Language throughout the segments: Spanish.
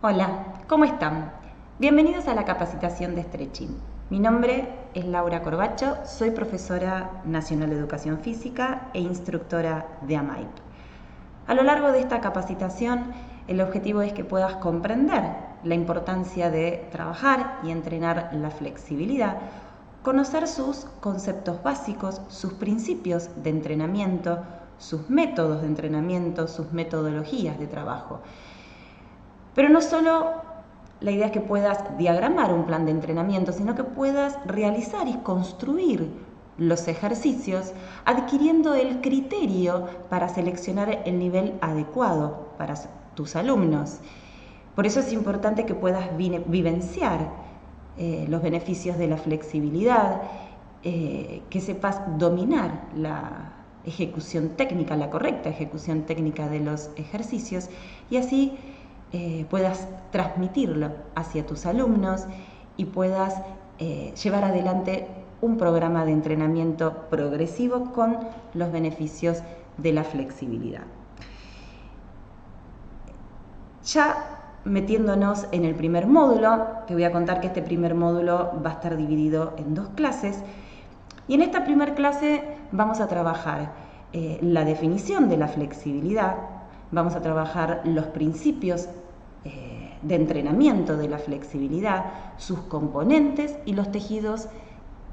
Hola, ¿cómo están? Bienvenidos a la capacitación de Stretching. Mi nombre es Laura Corbacho, soy profesora nacional de educación física e instructora de AMAIP. A lo largo de esta capacitación, el objetivo es que puedas comprender la importancia de trabajar y entrenar la flexibilidad, conocer sus conceptos básicos, sus principios de entrenamiento, sus métodos de entrenamiento, sus metodologías de trabajo. Pero no solo la idea es que puedas diagramar un plan de entrenamiento, sino que puedas realizar y construir los ejercicios adquiriendo el criterio para seleccionar el nivel adecuado para tus alumnos. Por eso es importante que puedas vivenciar los beneficios de la flexibilidad, que sepas dominar la ejecución técnica, la correcta ejecución técnica de los ejercicios y así puedas transmitirlo hacia tus alumnos y puedas llevar adelante un programa de entrenamiento progresivo con los beneficios de la flexibilidad. Ya metiéndonos en el primer módulo, te voy a contar que este primer módulo va a estar dividido en 2 clases y en esta primera clase vamos a trabajar la definición de la flexibilidad, vamos a trabajar los principios de entrenamiento de la flexibilidad, sus componentes y los tejidos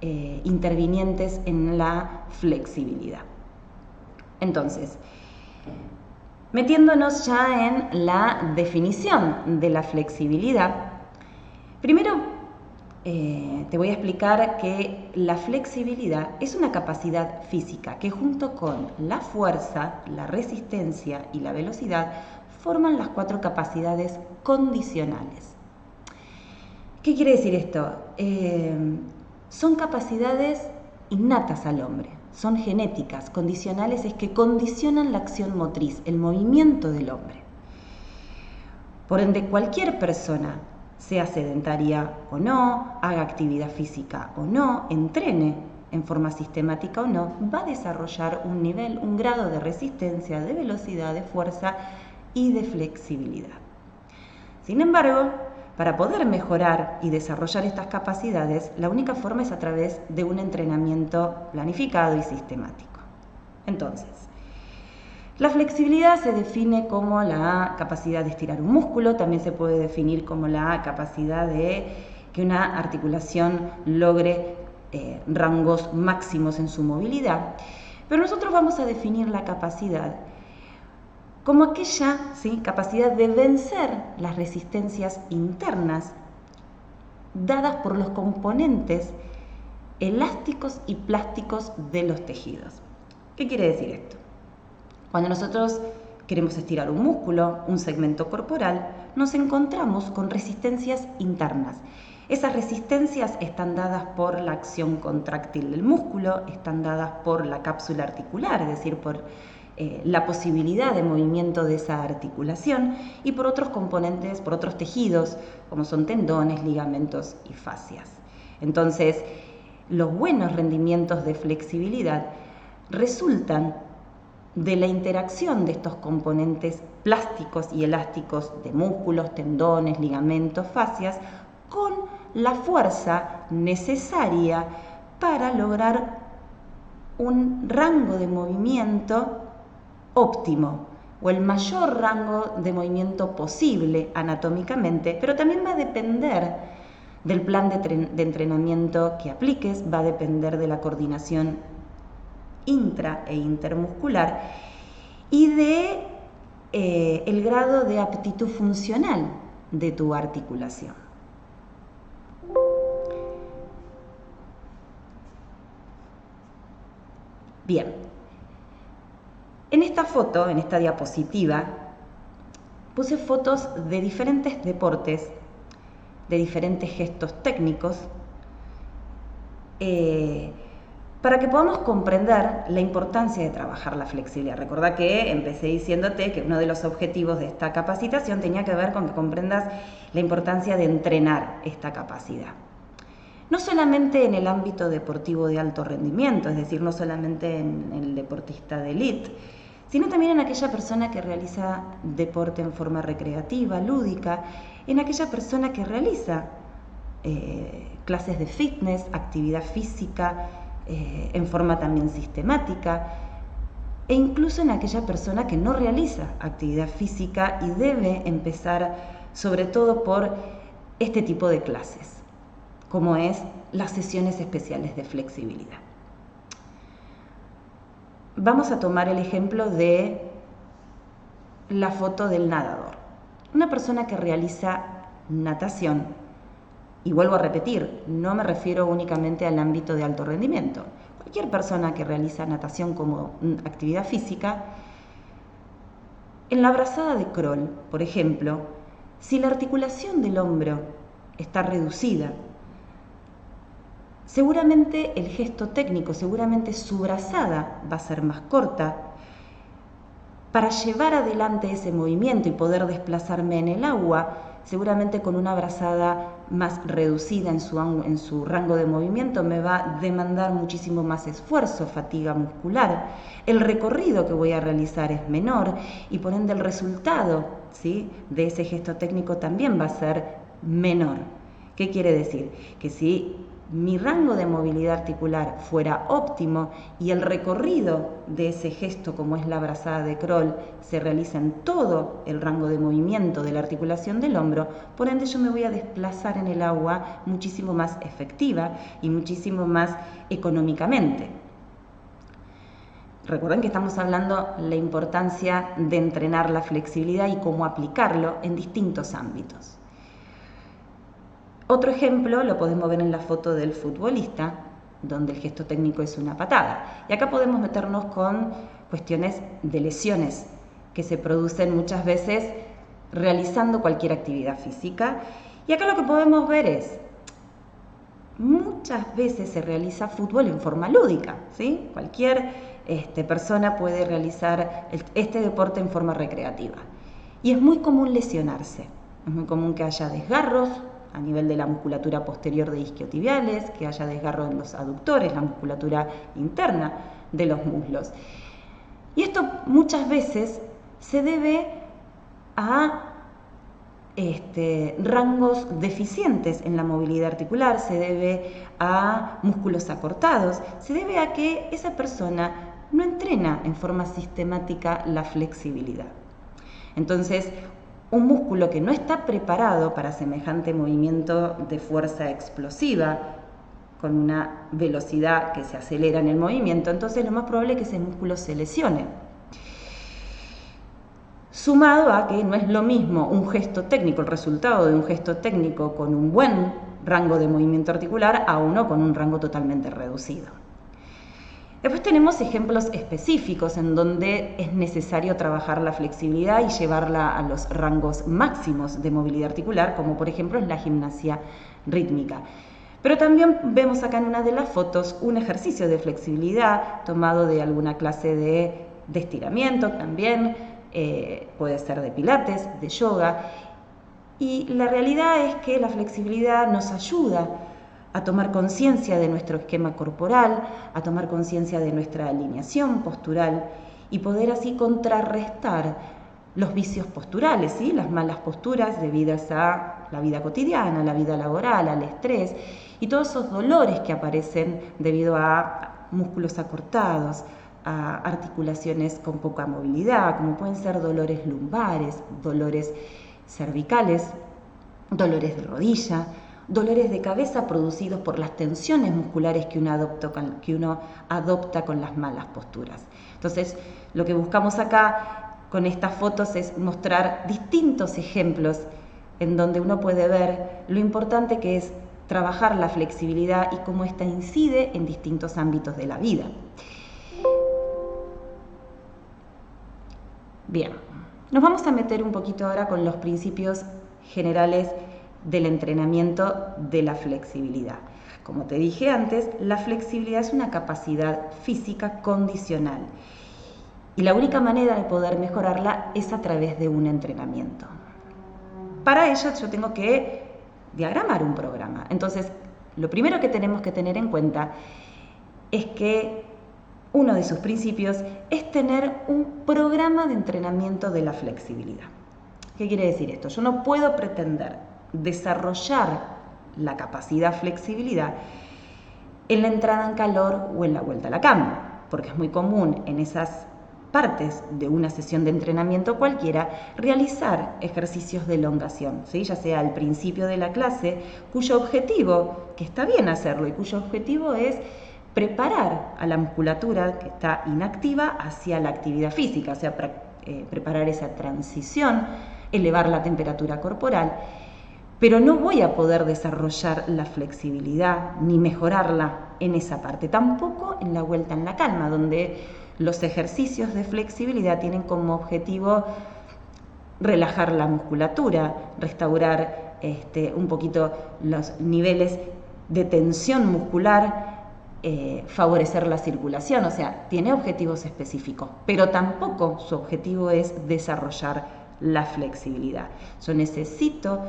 intervinientes en la flexibilidad. Entonces, metiéndonos ya en la definición de la flexibilidad, primero te voy a explicar que la flexibilidad es una capacidad física que junto con la fuerza, la resistencia y la velocidad forman las 4 capacidades condicionales. ¿Qué quiere decir esto? Son capacidades innatas al hombre, son genéticas, condicionales es que condicionan la acción motriz, el movimiento del hombre. Por ende, cualquier persona, sea sedentaria o no, haga actividad física o no, entrene en forma sistemática o no, va a desarrollar un nivel, un grado de resistencia, de velocidad, de fuerza y de flexibilidad. Sin embargo, para poder mejorar y desarrollar estas capacidades, la única forma es a través de un entrenamiento planificado y sistemático. Entonces, la flexibilidad se define como la capacidad de estirar un músculo, también se puede definir como la capacidad de que una articulación logre rangos máximos en su movilidad, pero nosotros vamos a definir la capacidad como aquella capacidad de vencer las resistencias internas dadas por los componentes elásticos y plásticos de los tejidos. ¿Qué quiere decir esto? Cuando nosotros queremos estirar un músculo, un segmento corporal, nos encontramos con resistencias internas. Esas resistencias están dadas por la acción contráctil del músculo, están dadas por la cápsula articular, es decir, por la posibilidad de movimiento de esa articulación y por otros componentes, por otros tejidos, como son tendones, ligamentos y fascias. Entonces, los buenos rendimientos de flexibilidad resultan de la interacción de estos componentes plásticos y elásticos de músculos, tendones, ligamentos, fascias, con la fuerza necesaria para lograr un rango de movimiento óptimo o el mayor rango de movimiento posible anatómicamente, pero también va a depender del plan de entrenamiento que apliques, va a depender de la coordinación intra e intermuscular y de el grado de aptitud funcional de tu articulación. Bien, en esta foto, en esta diapositiva, puse fotos de diferentes deportes, de diferentes gestos técnicos, para que podamos comprender la importancia de trabajar la flexibilidad. Recordá que empecé diciéndote que uno de los objetivos de esta capacitación tenía que ver con que comprendas la importancia de entrenar esta capacidad. No solamente en el ámbito deportivo de alto rendimiento, es decir, no solamente en el deportista de élite, sino también en aquella persona que realiza deporte en forma recreativa, lúdica, en aquella persona que realiza clases de fitness, actividad física, en forma también sistemática, e incluso en aquella persona que no realiza actividad física y debe empezar sobre todo por este tipo de clases, como es las sesiones especiales de flexibilidad. Vamos a tomar el ejemplo de la foto del nadador. Una persona que realiza natación, y vuelvo a repetir, no me refiero únicamente al ámbito de alto rendimiento. Cualquier persona que realiza natación como actividad física, en la brazada de crawl, por ejemplo, si la articulación del hombro está reducida, seguramente el gesto técnico, seguramente su brazada va a ser más corta. Para llevar adelante ese movimiento y poder desplazarme en el agua, seguramente con una brazada más reducida en su rango de movimiento me va a demandar muchísimo más esfuerzo, fatiga muscular. El recorrido que voy a realizar es menor y por ende el resultado, ¿sí?, de ese gesto técnico también va a ser menor. ¿Qué quiere decir? Que si mi rango de movilidad articular fuera óptimo y el recorrido de ese gesto, como es la brazada de crawl, se realiza en todo el rango de movimiento de la articulación del hombro, por ende yo me voy a desplazar en el agua muchísimo más efectiva y muchísimo más económicamente. Recuerden que estamos hablando de la importancia de entrenar la flexibilidad y cómo aplicarlo en distintos ámbitos. Otro ejemplo lo podemos ver en la foto del futbolista, donde el gesto técnico es una patada. Y acá podemos meternos con cuestiones de lesiones que se producen muchas veces realizando cualquier actividad física. Y acá lo que podemos ver es, muchas veces se realiza fútbol en forma lúdica, ¿sí? Cualquier persona puede realizar este deporte en forma recreativa. Y es muy común lesionarse, es muy común que haya desgarros a nivel de la musculatura posterior de isquiotibiales, que haya desgarro en los aductores, la musculatura interna de los muslos. Y esto muchas veces se debe a rangos deficientes en la movilidad articular, se debe a músculos acortados, se debe a que esa persona no entrena en forma sistemática la flexibilidad. Entonces, un músculo que no está preparado para semejante movimiento de fuerza explosiva, con una velocidad que se acelera en el movimiento, entonces lo más probable es que ese músculo se lesione. Sumado a que no es lo mismo un gesto técnico, el resultado de un gesto técnico con un buen rango de movimiento articular a uno con un rango totalmente reducido. Después tenemos ejemplos específicos en donde es necesario trabajar la flexibilidad y llevarla a los rangos máximos de movilidad articular, como por ejemplo en la gimnasia rítmica. Pero también vemos acá en una de las fotos un ejercicio de flexibilidad tomado de alguna clase de estiramiento también, puede ser de pilates, de yoga. Y la realidad es que la flexibilidad nos ayuda a tomar conciencia de nuestro esquema corporal, a tomar conciencia de nuestra alineación postural y poder así contrarrestar los vicios posturales, ¿sí?, las malas posturas debidas a la vida cotidiana, la vida laboral, al estrés y todos esos dolores que aparecen debido a músculos acortados, a articulaciones con poca movilidad, como pueden ser dolores lumbares, dolores cervicales, dolores de rodilla, dolores de cabeza producidos por las tensiones musculares que uno adopta con las malas posturas. Entonces, lo que buscamos acá con estas fotos es mostrar distintos ejemplos en donde uno puede ver lo importante que es trabajar la flexibilidad y cómo ésta incide en distintos ámbitos de la vida. Bien, nos vamos a meter un poquito ahora con los principios generales del entrenamiento de la flexibilidad. Como te dije antes, la flexibilidad es una capacidad física condicional y la única manera de poder mejorarla es a través de un entrenamiento. Para ello yo tengo que diagramar un programa. Entonces, lo primero que tenemos que tener en cuenta es que uno de sus principios es tener un programa de entrenamiento de la flexibilidad. ¿Qué quiere decir esto? Yo no puedo pretender desarrollar la capacidad flexibilidad en la entrada en calor o en la vuelta a la cama, porque es muy común en esas partes de una sesión de entrenamiento cualquiera realizar ejercicios de elongación, ¿sí? Ya sea al principio de la clase, cuyo objetivo, que está bien hacerlo, y cuyo objetivo es preparar a la musculatura que está inactiva hacia la actividad física, o sea, preparar esa transición, elevar la temperatura corporal, pero no voy a poder desarrollar la flexibilidad ni mejorarla en esa parte, tampoco en la vuelta en la calma, donde los ejercicios de flexibilidad tienen como objetivo relajar la musculatura, restaurar un poquito los niveles de tensión muscular, favorecer la circulación, o sea, tiene objetivos específicos, pero tampoco su objetivo es desarrollar la flexibilidad. Yo necesito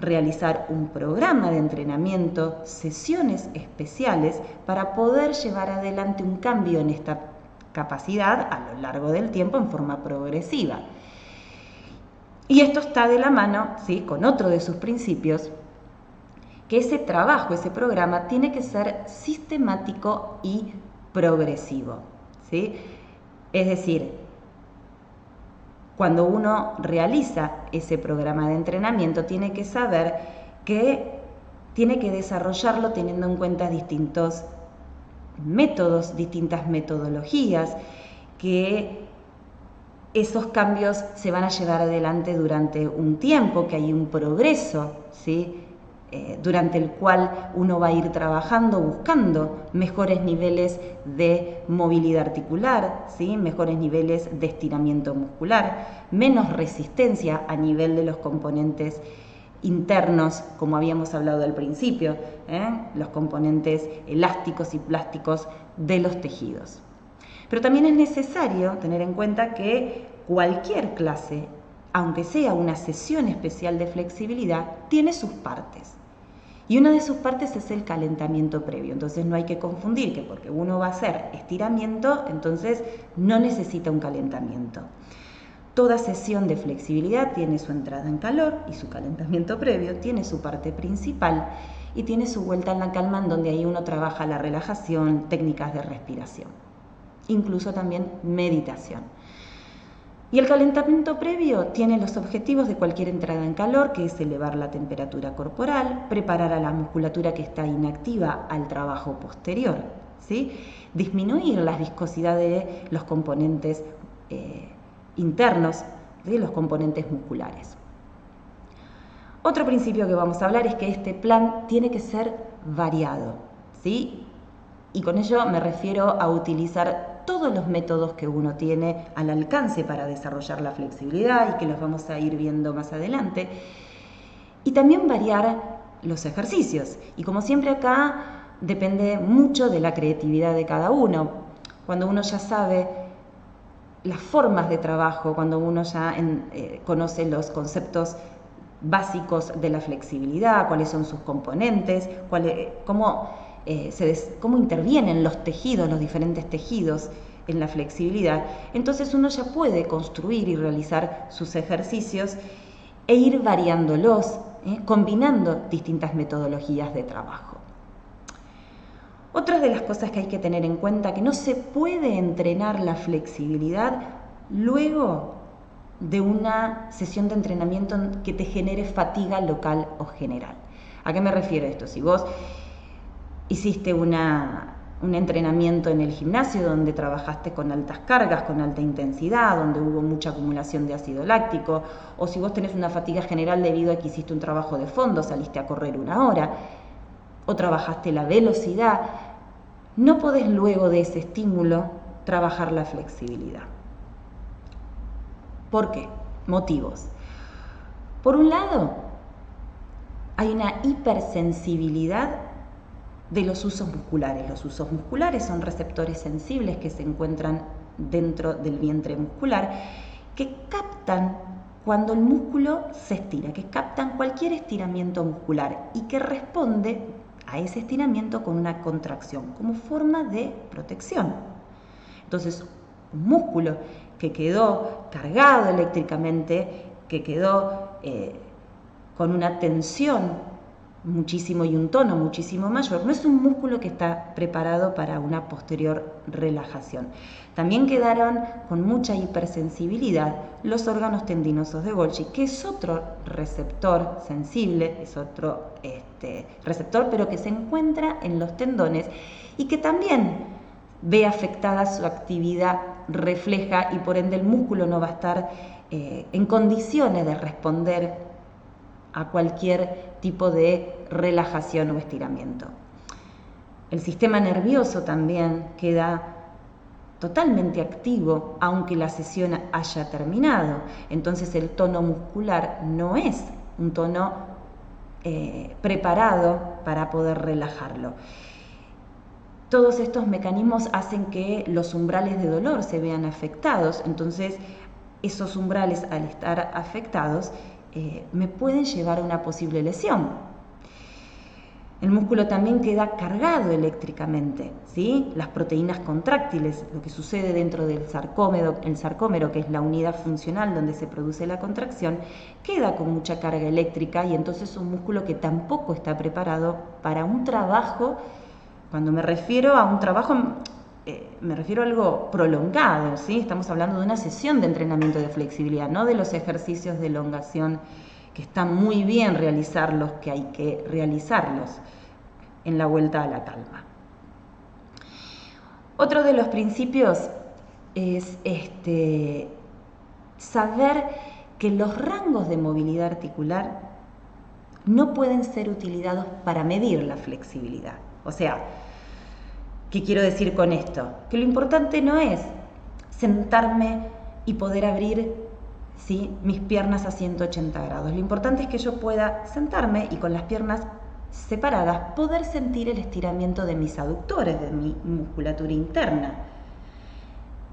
realizar un programa de entrenamiento, sesiones especiales para poder llevar adelante un cambio en esta capacidad a lo largo del tiempo en forma progresiva. Y esto está de la mano, ¿sí?, con otro de sus principios, que ese trabajo, ese programa, tiene que ser sistemático y progresivo, ¿sí? Es decir, cuando uno realiza ese programa de entrenamiento, tiene que saber que tiene que desarrollarlo teniendo en cuenta distintos métodos, distintas metodologías, que esos cambios se van a llevar adelante durante un tiempo, que hay un progreso, ¿sí?, durante el cual uno va a ir trabajando, buscando mejores niveles de movilidad articular, ¿sí?, mejores niveles de estiramiento muscular, menos resistencia a nivel de los componentes internos, como habíamos hablado al principio, los componentes elásticos y plásticos de los tejidos. Pero también es necesario tener en cuenta que cualquier clase, aunque sea una sesión especial de flexibilidad, tiene sus partes. Y una de sus partes es el calentamiento previo. Entonces no hay que confundir que porque uno va a hacer estiramiento, entonces no necesita un calentamiento. Toda sesión de flexibilidad tiene su entrada en calor y su calentamiento previo, tiene su parte principal y tiene su vuelta en la calma, en donde ahí uno trabaja la relajación, técnicas de respiración, incluso también meditación. Y el calentamiento previo tiene los objetivos de cualquier entrada en calor, que es elevar la temperatura corporal, preparar a la musculatura que está inactiva al trabajo posterior, ¿sí?, disminuir la viscosidad de los componentes internos, de los componentes musculares. Otro principio que vamos a hablar es que este plan tiene que ser variado, ¿sí? Y con ello me refiero a utilizar todos los métodos que uno tiene al alcance para desarrollar la flexibilidad y que los vamos a ir viendo más adelante. Y también variar los ejercicios. Y como siempre acá depende mucho de la creatividad de cada uno. Cuando uno ya sabe las formas de trabajo, cuando uno ya conoce los conceptos básicos de la flexibilidad, cuáles son sus componentes, cómo intervienen los tejidos, los diferentes tejidos en la flexibilidad, entonces uno ya puede construir y realizar sus ejercicios e ir variándolos, combinando distintas metodologías de trabajo. Otra de las cosas que hay que tener en cuenta, que no se puede entrenar la flexibilidad luego de una sesión de entrenamiento que te genere fatiga local o general. ¿A qué me refiero esto? Si vos hiciste un entrenamiento en el gimnasio donde trabajaste con altas cargas, con alta intensidad, donde hubo mucha acumulación de ácido láctico, o si vos tenés una fatiga general debido a que hiciste un trabajo de fondo, saliste a correr 1 hora, o trabajaste la velocidad, no podés luego de ese estímulo trabajar la flexibilidad. ¿Por qué? Motivos. Por un lado, hay una hipersensibilidad de los usos musculares. Los usos musculares son receptores sensibles que se encuentran dentro del vientre muscular, que captan cuando el músculo se estira, que captan cualquier estiramiento muscular y que responde a ese estiramiento con una contracción, como forma de protección. Entonces, un músculo que quedó cargado eléctricamente, que quedó con una tensión muchísimo y un tono muchísimo mayor, no es un músculo que está preparado para una posterior relajación. También quedaron con mucha hipersensibilidad los órganos tendinosos de Golgi, que es otro receptor sensible, es otro receptor, pero que se encuentra en los tendones y que también ve afectada su actividad refleja y por ende el músculo no va a estar en condiciones de responder a cualquier tipo de relajación o estiramiento. El sistema nervioso también queda totalmente activo aunque la sesión haya terminado. Entonces el tono muscular no es un tono preparado para poder relajarlo. Todos estos mecanismos hacen que los umbrales de dolor se vean afectados. Entonces esos umbrales, al estar afectados, me pueden llevar a una posible lesión. El músculo también queda cargado eléctricamente, ¿sí? Las proteínas contráctiles, lo que sucede dentro del sarcómero, el sarcómero, que es la unidad funcional donde se produce la contracción, queda con mucha carga eléctrica y entonces es un músculo que tampoco está preparado para un trabajo. Cuando me refiero a un trabajo, me refiero a algo prolongado, ¿sí? Estamos hablando de una sesión de entrenamiento de flexibilidad, no de los ejercicios de elongación, que están muy bien realizarlos, que hay que realizarlos en la vuelta a la calma. Otro de los principios es saber que los rangos de movilidad articular no pueden ser utilizados para medir la flexibilidad. O sea, ¿qué quiero decir con esto? Que lo importante no es sentarme y poder abrir, ¿sí?, mis piernas a 180 grados. Lo importante es que yo pueda sentarme y con las piernas separadas poder sentir el estiramiento de mis aductores, de mi musculatura interna.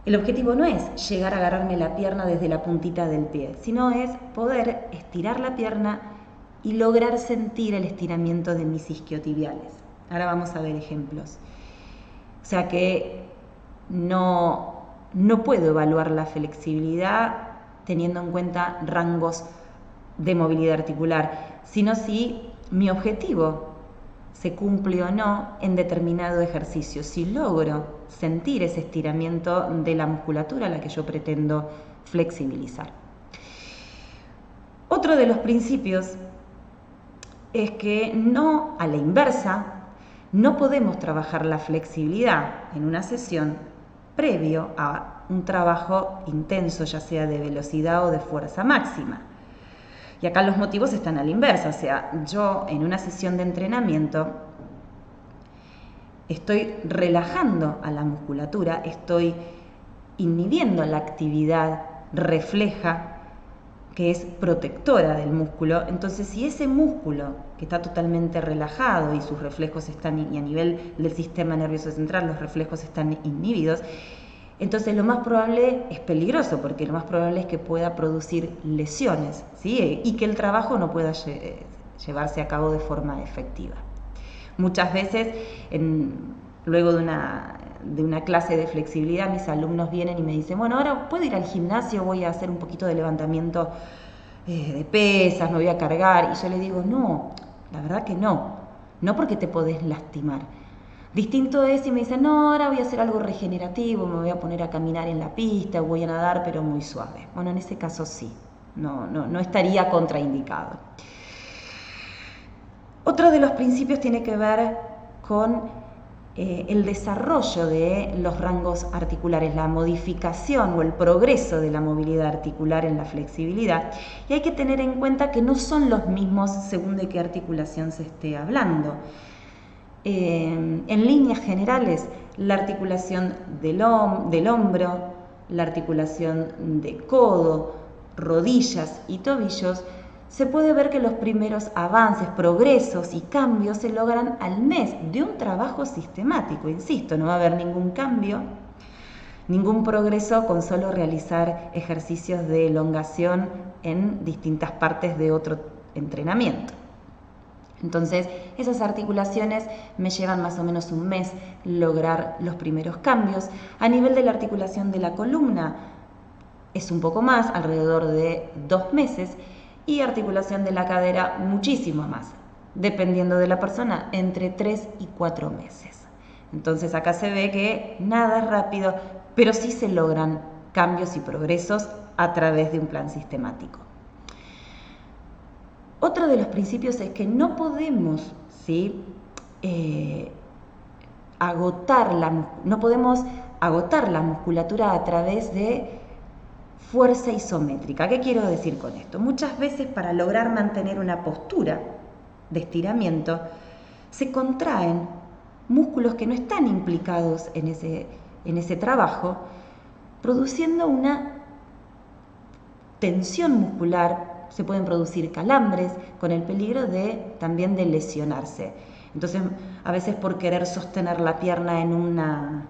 El objetivo no es llegar a agarrarme la pierna desde la puntita del pie, sino es poder estirar la pierna y lograr sentir el estiramiento de mis isquiotibiales. Ahora vamos a ver ejemplos. O sea que no puedo evaluar la flexibilidad teniendo en cuenta rangos de movilidad articular, sino si mi objetivo se cumple o no en determinado ejercicio, si logro sentir ese estiramiento de la musculatura a la que yo pretendo flexibilizar. Otro de los principios es que no, a la inversa, no podemos trabajar la flexibilidad en una sesión previo a un trabajo intenso, ya sea de velocidad o de fuerza máxima. Y acá los motivos están a la inversa, o sea, yo en una sesión de entrenamiento estoy relajando a la musculatura, estoy inhibiendo la actividad refleja que es protectora del músculo. Entonces, si ese músculo que está totalmente relajado y sus reflejos están, y a nivel del sistema nervioso central los reflejos están inhibidos, entonces lo más probable es peligroso, porque lo más probable es que pueda producir lesiones, ¿sí?, y que el trabajo no pueda llevarse a cabo de forma efectiva. Muchas veces, luego de una clase de flexibilidad, mis alumnos vienen y me dicen, bueno, ahora puedo ir al gimnasio, voy a hacer un poquito de levantamiento de pesas, me voy a cargar. Y yo les digo, no, la verdad que no porque te podés lastimar. Distinto es si me dicen, no, ahora voy a hacer algo regenerativo, me voy a poner a caminar en la pista, voy a nadar, pero muy suave. Bueno, en ese caso sí, no estaría contraindicado. Otro de los principios tiene que ver con el desarrollo de los rangos articulares, la modificación o el progreso de la movilidad articular en la flexibilidad. Y hay que tener en cuenta que no son los mismos según de qué articulación se esté hablando. En líneas generales, la articulación del hombro, la articulación de codo, rodillas y tobillos, se puede ver que los primeros avances, progresos y cambios se logran al mes de un trabajo sistemático. Insisto, no va a haber ningún cambio, ningún progreso con solo realizar ejercicios de elongación en distintas partes de otro entrenamiento. Entonces, esas articulaciones me llevan más o menos un mes lograr los primeros cambios. A nivel de la articulación de la columna es un poco más, alrededor de 2 meses, y articulación de la cadera muchísimo más, dependiendo de la persona, entre 3 y 4 meses. Entonces acá se ve que nada es rápido, pero sí se logran cambios y progresos a través de un plan sistemático. Otro de los principios es que no podemos, ¿sí? No podemos agotar la musculatura a través de fuerza isométrica. ¿Qué quiero decir con esto? Muchas veces para lograr mantener una postura de estiramiento se contraen músculos que no están implicados en ese trabajo, produciendo una tensión muscular. Se pueden producir calambres con el peligro también de lesionarse. Entonces, a veces por querer sostener la pierna en una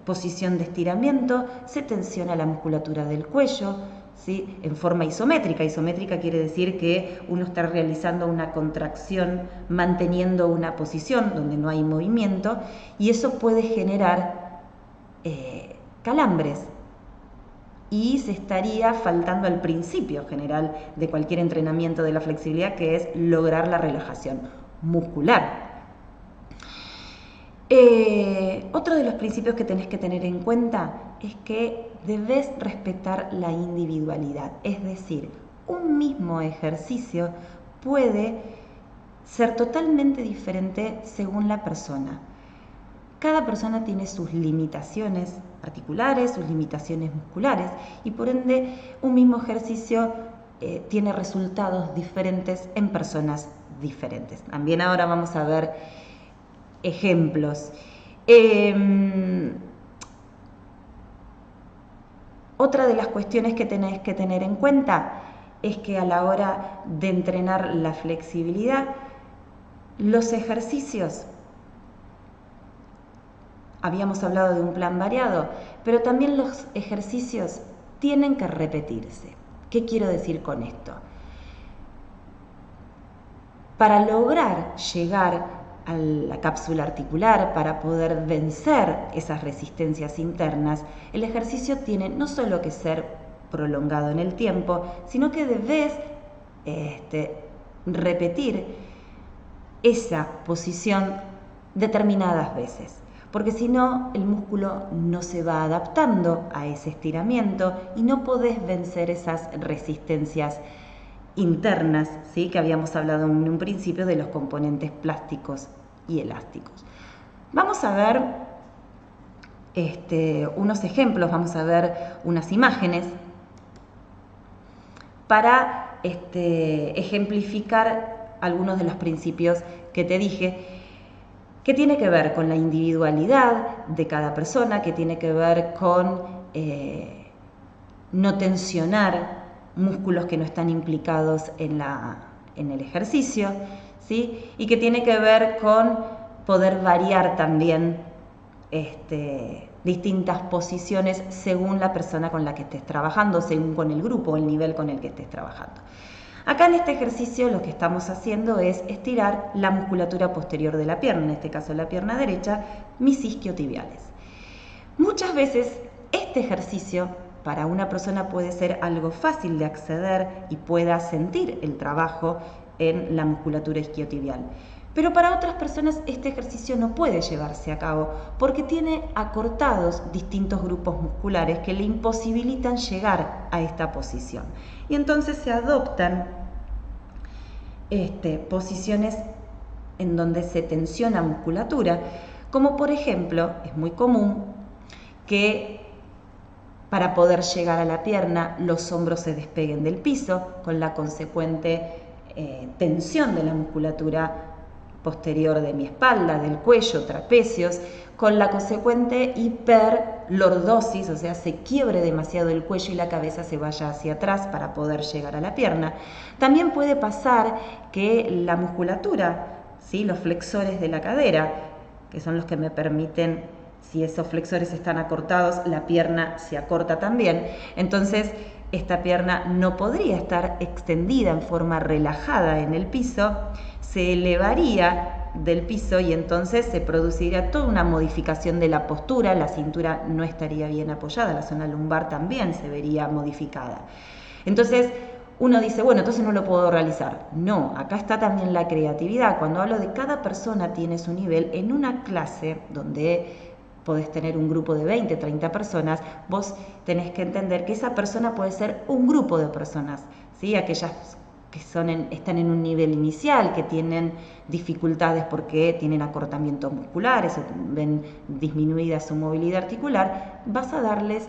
posición de estiramiento, se tensiona la musculatura del cuello, ¿sí? En forma isométrica. Isométrica quiere decir que uno está realizando una contracción manteniendo una posición donde no hay movimiento, y eso puede generar calambres. Y se estaría faltando al principio general de cualquier entrenamiento de la flexibilidad, que es lograr la relajación muscular. Otro de los principios que tenés que tener en cuenta es que debes respetar la individualidad. Es decir, un mismo ejercicio puede ser totalmente diferente según la persona. Cada persona tiene sus limitaciones articulares, sus limitaciones musculares, y por ende un mismo ejercicio tiene resultados diferentes en personas diferentes. También ahora vamos a ver ejemplos. Otra de las cuestiones que tenés que tener en cuenta es que a la hora de entrenar la flexibilidad, los ejercicios, habíamos hablado de un plan variado, pero también los ejercicios tienen que repetirse. ¿Qué quiero decir con esto? Para lograr llegar a la cápsula articular, para poder vencer esas resistencias internas, el ejercicio tiene no solo que ser prolongado en el tiempo, sino que debes repetir esa posición determinadas veces, porque si no, el músculo no se va adaptando a ese estiramiento y no podés vencer esas resistencias internas, ¿sí? Que habíamos hablado en un principio de los componentes plásticos y elásticos. Vamos a ver unos ejemplos, vamos a ver unas imágenes para ejemplificar algunos de los principios que te dije, que tiene que ver con la individualidad de cada persona, que tiene que ver con no tensionar músculos que no están implicados en el ejercicio, ¿sí? Y que tiene que ver con poder variar también distintas posiciones según la persona con la que estés trabajando, según con el grupo o el nivel con el que estés trabajando. Acá en este ejercicio lo que estamos haciendo es estirar la musculatura posterior de la pierna, en este caso la pierna derecha, mis isquiotibiales. Muchas veces este ejercicio para una persona puede ser algo fácil de acceder y pueda sentir el trabajo en la musculatura isquiotibial. Pero para otras personas este ejercicio no puede llevarse a cabo porque tiene acortados distintos grupos musculares que le imposibilitan llegar a esta posición. Y entonces se adoptan posiciones en donde se tensiona musculatura, como por ejemplo, es muy común que para poder llegar a la pierna los hombros se despeguen del piso, con la consecuente tensión de la musculatura posterior de mi espalda, del cuello, trapecios, con la consecuente hiperlordosis, o sea, se quiebre demasiado el cuello y la cabeza se vaya hacia atrás para poder llegar a la pierna. También puede pasar que la musculatura, ¿sí? Los flexores de la cadera, que son los que me permiten si esos flexores están acortados, la pierna se acorta también. Entonces, esta pierna no podría estar extendida en forma relajada en el piso, se elevaría del piso y entonces se produciría toda una modificación de la postura, la cintura no estaría bien apoyada, la zona lumbar también se vería modificada. Entonces, uno dice, bueno, entonces no lo puedo realizar. No, acá está también la creatividad. Cuando hablo de cada persona tiene su nivel, en una clase donde podés tener un grupo de 20, 30 personas, vos tenés que entender que esa persona puede ser un grupo de personas, ¿sí? Aquellas que están en un nivel inicial, que tienen dificultades porque tienen acortamientos musculares o ven disminuida su movilidad articular, vas a darles,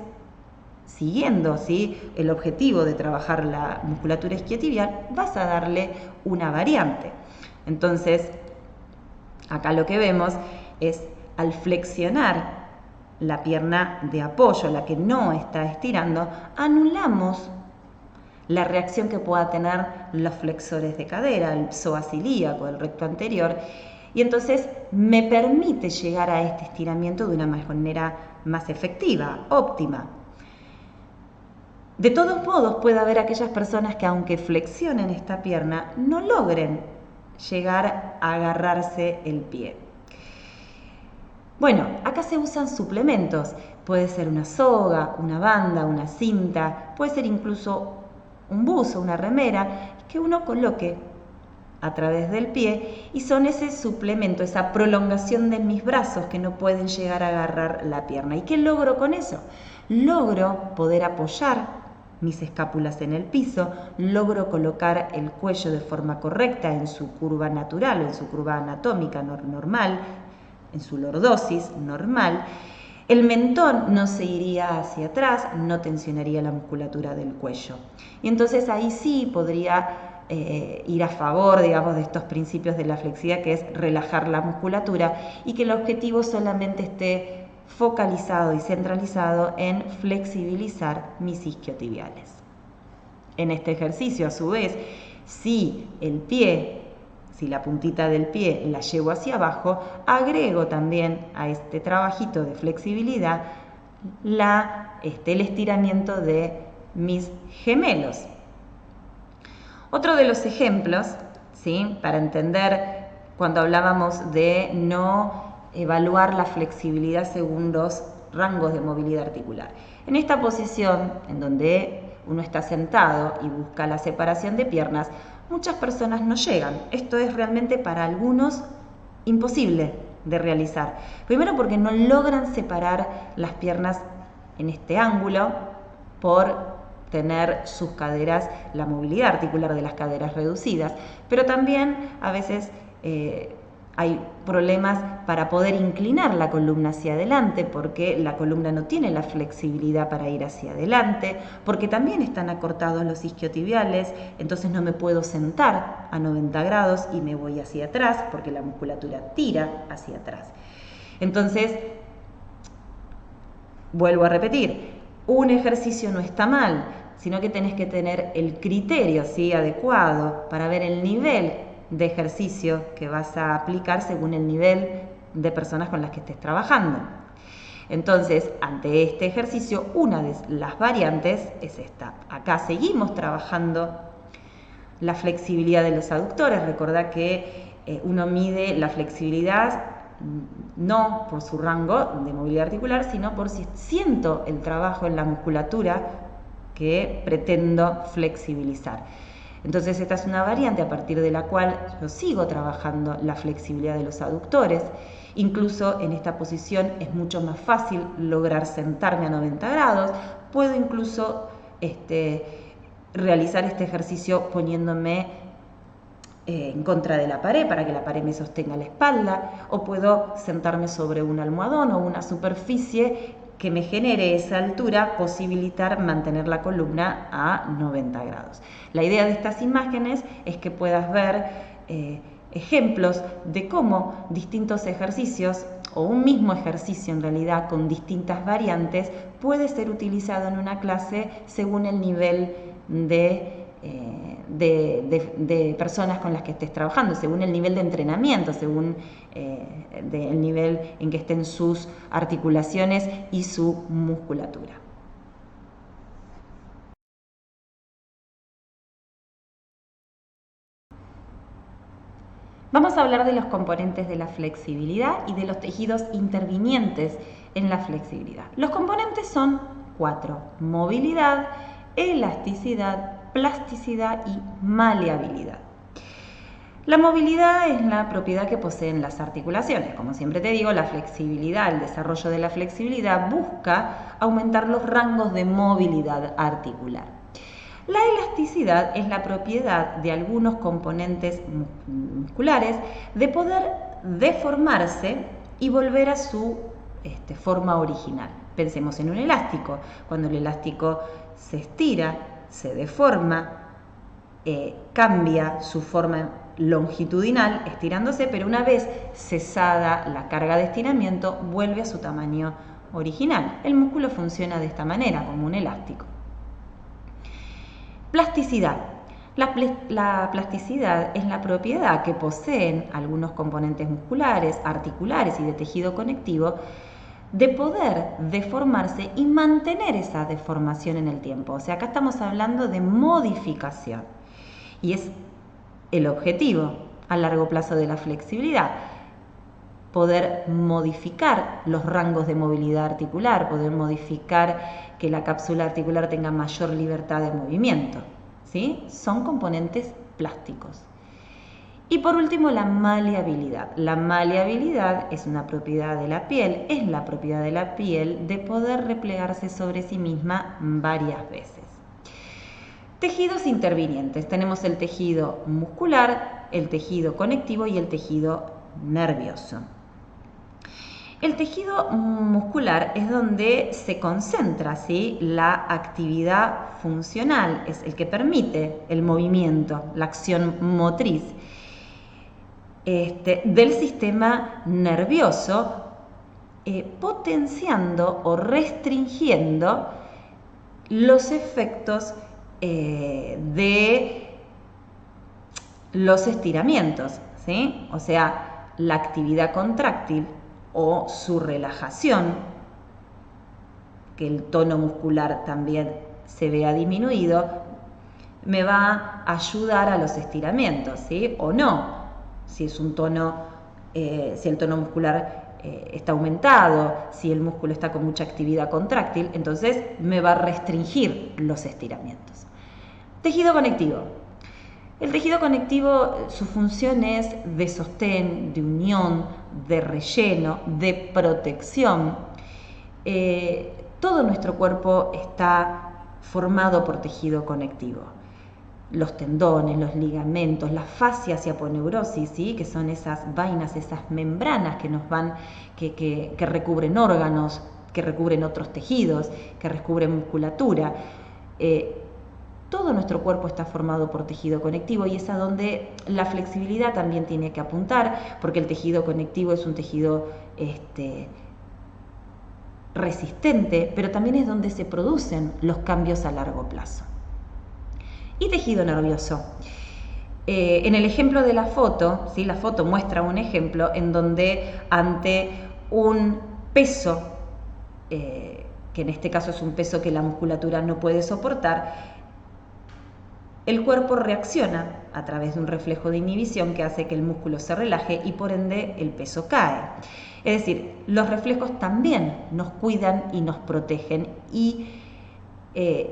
siguiendo, ¿sí?, el objetivo de trabajar la musculatura isquiotibial, vas a darle una variante. Entonces, acá lo que vemos es, al flexionar la pierna de apoyo, la que no está estirando, anulamos la reacción que pueda tener los flexores de cadera, el psoas ilíaco, el recto anterior, y entonces me permite llegar a este estiramiento de una manera más efectiva, óptima. De todos modos, puede haber aquellas personas que, aunque flexionen esta pierna, no logren llegar a agarrarse el pie. Bueno, acá se usan suplementos. Puede ser una soga, una banda, una cinta, puede ser incluso un buzo, una remera, que uno coloque a través del pie y son ese suplemento, esa prolongación de mis brazos que no pueden llegar a agarrar la pierna. ¿Y qué logro con eso? Logro poder apoyar mis escápulas en el piso, logro colocar el cuello de forma correcta en su curva natural o en su curva anatómica normal, en su lordosis normal. El mentón no se iría hacia atrás, no tensionaría la musculatura del cuello. Y entonces ahí sí podría ir a favor, digamos, de estos principios de la flexibilidad, que es relajar la musculatura y que el objetivo solamente esté focalizado y centralizado en flexibilizar mis isquiotibiales. En este ejercicio, a su vez, si la puntita del pie la llevo hacia abajo, agrego también a este trabajito de flexibilidad el estiramiento de mis gemelos. Otro de los ejemplos, ¿sí?, para entender cuando hablábamos de no evaluar la flexibilidad según los rangos de movilidad articular. En esta posición, en donde uno está sentado y busca la separación de piernas, muchas personas no llegan. Esto es realmente para algunos imposible de realizar. Primero porque no logran separar las piernas en este ángulo por tener sus caderas, la movilidad articular de las caderas reducidas, pero también a veces hay problemas para poder inclinar la columna hacia adelante porque la columna no tiene la flexibilidad para ir hacia adelante, porque también están acortados los isquiotibiales, entonces no me puedo sentar a 90 grados y me voy hacia atrás porque la musculatura tira hacia atrás. Entonces, vuelvo a repetir, un ejercicio no está mal, sino que tenés que tener el criterio, ¿sí?, adecuado para ver el nivel de ejercicio que vas a aplicar según el nivel de personas con las que estés trabajando. Entonces, ante este ejercicio, una de las variantes es esta. Acá seguimos trabajando la flexibilidad de los aductores. Recordá que uno mide la flexibilidad no por su rango de movilidad articular, sino por si siento el trabajo en la musculatura que pretendo flexibilizar. Entonces esta es una variante a partir de la cual yo sigo trabajando la flexibilidad de los aductores. Incluso en esta posición es mucho más fácil lograr sentarme a 90 grados. Puedo incluso realizar este ejercicio poniéndome en contra de la pared para que la pared me sostenga la espalda, o puedo sentarme sobre un almohadón o una superficie que me genere esa altura, posibilitar mantener la columna a 90 grados. La idea de estas imágenes es que puedas ver ejemplos de cómo distintos ejercicios, o un mismo ejercicio en realidad con distintas variantes, puede ser utilizado en una clase según el nivel de de personas con las que estés trabajando, según el nivel de entrenamiento, según el nivel en que estén sus articulaciones y su musculatura. Vamos a hablar de los componentes de la flexibilidad y de los tejidos intervinientes en la flexibilidad. Los componentes son 4: movilidad, elasticidad, plasticidad y maleabilidad. La movilidad es la propiedad que poseen las articulaciones. Como siempre te digo, la flexibilidad, el desarrollo de la flexibilidad busca aumentar los rangos de movilidad articular. La elasticidad es la propiedad de algunos componentes musculares de poder deformarse y volver a su forma original. Pensemos en un elástico. Cuando el elástico se estira, se deforma, cambia su forma longitudinal estirándose, pero una vez cesada la carga de estiramiento vuelve a su tamaño original. El músculo funciona de esta manera, como un elástico. Plasticidad. La plasticidad es la propiedad que poseen algunos componentes musculares, articulares y de tejido conectivo de poder deformarse y mantener esa deformación en el tiempo. O sea, acá estamos hablando de modificación y es el objetivo a largo plazo de la flexibilidad. Poder modificar los rangos de movilidad articular, poder modificar que la cápsula articular tenga mayor libertad de movimiento, ¿sí? Son componentes plásticos. Y por último, la maleabilidad. La maleabilidad es una propiedad de la piel, es la propiedad de la piel de poder replegarse sobre sí misma varias veces. Tejidos intervinientes. Tenemos el tejido muscular, el tejido conectivo y el tejido nervioso. El tejido muscular es donde se concentra, ¿sí?, la actividad funcional, es el que permite el movimiento, la acción motriz del sistema nervioso, potenciando o restringiendo los efectos de los estiramientos, ¿sí? O sea, la actividad contráctil o su relajación, que el tono muscular también se vea disminuido, me va a ayudar a los estiramientos, ¿sí? O no, si es un tono, si el tono muscular está aumentado, si el músculo está con mucha actividad contráctil, entonces me va a restringir los estiramientos. Tejido conectivo. El tejido conectivo, su función es de sostén, de unión, de relleno, de protección. Todo nuestro cuerpo está formado por tejido conectivo. Los tendones, los ligamentos, las fascias y aponeurosis, ¿sí?, que son esas vainas, esas membranas que nos van, que recubren órganos, que recubren otros tejidos, que recubren musculatura. Todo nuestro cuerpo está formado por tejido conectivo y es a donde la flexibilidad también tiene que apuntar, porque el tejido conectivo es un tejido resistente, pero también es donde se producen los cambios a largo plazo. Y tejido nervioso. En el ejemplo de la foto, ¿sí?, la foto muestra un ejemplo en donde ante un peso, que en este caso es un peso que la musculatura no puede soportar, el cuerpo reacciona a través de un reflejo de inhibición que hace que el músculo se relaje y por ende el peso cae. Es decir, los reflejos también nos cuidan y nos protegen y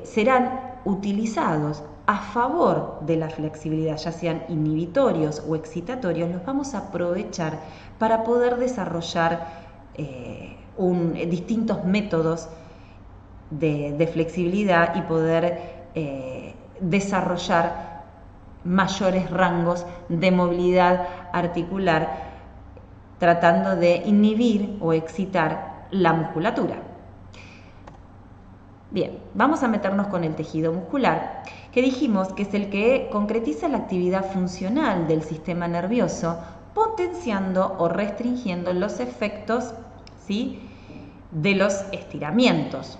serán utilizados a favor de la flexibilidad, ya sean inhibitorios o excitatorios, los vamos a aprovechar para poder desarrollar distintos métodos de flexibilidad y poder desarrollar mayores rangos de movilidad articular, tratando de inhibir o excitar la musculatura. Bien, vamos a meternos con el tejido muscular, que dijimos que es el que concretiza la actividad funcional del sistema nervioso, potenciando o restringiendo los efectos, ¿sí?, de los estiramientos.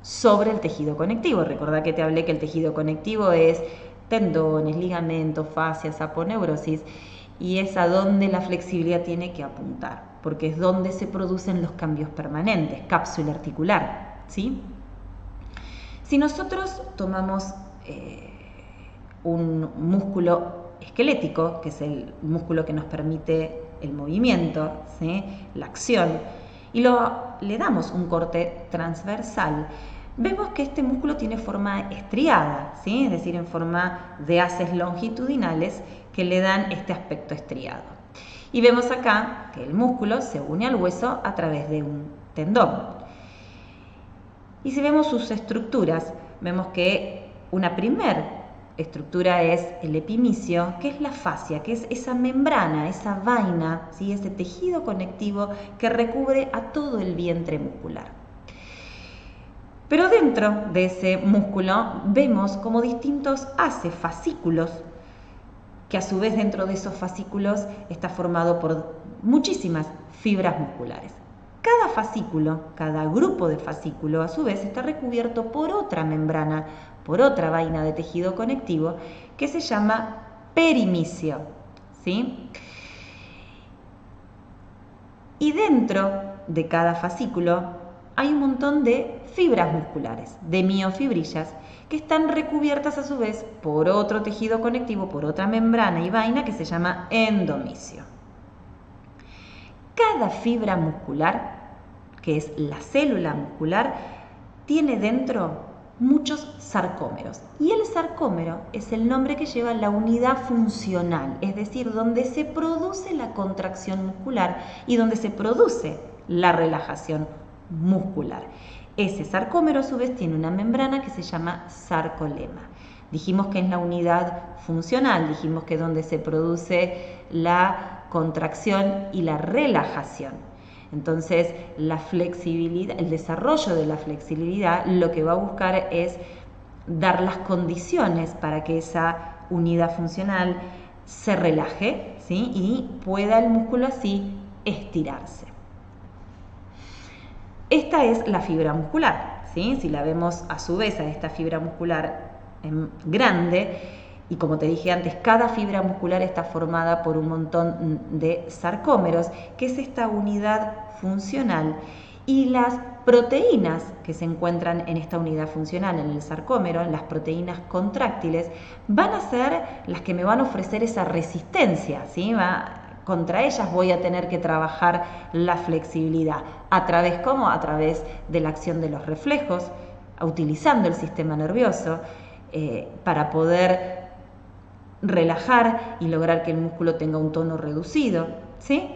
sobre el tejido conectivo. Recordá que te hablé que el tejido conectivo es tendones, ligamentos, fascias, aponeurosis, y es a donde la flexibilidad tiene que apuntar, porque es donde se producen los cambios permanentes, cápsula articular, ¿sí? Si nosotros tomamos un músculo esquelético, que es el músculo que nos permite el movimiento, ¿sí?, la acción, y le damos un corte transversal, vemos que este músculo tiene forma estriada, ¿sí?, es decir, en forma de haces longitudinales que le dan este aspecto estriado. Y vemos acá que el músculo se une al hueso a través de un tendón. Y si vemos sus estructuras, vemos que una primer estructura es el epimicio, que es la fascia, que es esa membrana, esa vaina, ¿sí?, ese tejido conectivo que recubre a todo el vientre muscular. Pero dentro de ese músculo vemos como distintos haces, fascículos, que a su vez dentro de esos fascículos está formado por muchísimas fibras musculares. Cada fascículo, cada grupo de fascículo, a su vez está recubierto por otra membrana, por otra vaina de tejido conectivo que se llama perimicio, ¿sí? Y dentro de cada fascículo hay un montón de fibras musculares, de miofibrillas, que están recubiertas a su vez por otro tejido conectivo, por otra membrana y vaina que se llama endomisio. Cada fibra muscular, que es la célula muscular, tiene dentro muchos sarcómeros. Y el sarcómero es el nombre que lleva la unidad funcional, es decir, donde se produce la contracción muscular y donde se produce la relajación muscular. Ese sarcómero a su vez tiene una membrana que se llama sarcolema. Dijimos que es la unidad funcional, dijimos que es donde se produce la contracción y la relajación. Entonces, la flexibilidad, el desarrollo de la flexibilidad lo que va a buscar es dar las condiciones para que esa unidad funcional se relaje, ¿sí?, y pueda el músculo así estirarse. Esta es la fibra muscular, ¿sí? Si la vemos a su vez a esta fibra muscular grande, y como te dije antes, cada fibra muscular está formada por un montón de sarcómeros, que es esta unidad funcional, y las proteínas que se encuentran en esta unidad funcional, en el sarcómero, las proteínas contráctiles, van a ser las que me van a ofrecer esa resistencia, ¿sí? Contra ellas voy a tener que trabajar la flexibilidad. ¿A través cómo? A través de la acción de los reflejos, utilizando el sistema nervioso para poder relajar y lograr que el músculo tenga un tono reducido, ¿sí?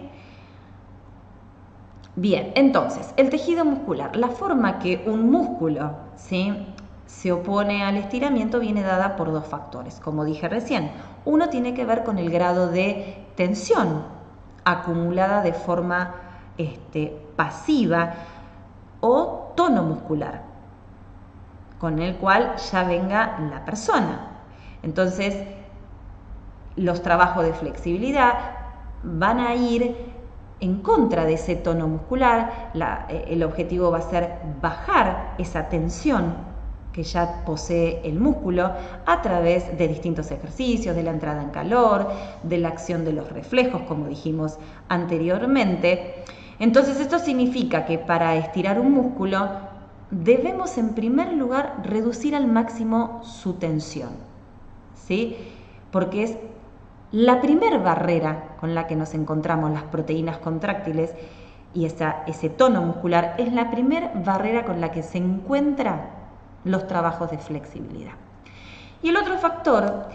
Bien, entonces, el tejido muscular, la forma que un músculo, ¿sí?, se opone al estiramiento viene dada por dos factores, como dije recién. Uno tiene que ver con el grado de tensión acumulada de forma pasiva o tono muscular, con el cual ya venga la persona. Entonces, los trabajos de flexibilidad van a ir en contra de ese tono muscular. El objetivo va a ser bajar esa tensión que ya posee el músculo a través de distintos ejercicios, de la entrada en calor, de la acción de los reflejos, como dijimos anteriormente. Entonces, esto significa que para estirar un músculo debemos en primer lugar reducir al máximo su tensión, ¿sí? Porque es la primer barrera con la que nos encontramos las proteínas contráctiles, y ese tono muscular es la primera barrera con la que se encuentran los trabajos de flexibilidad. Y el otro factor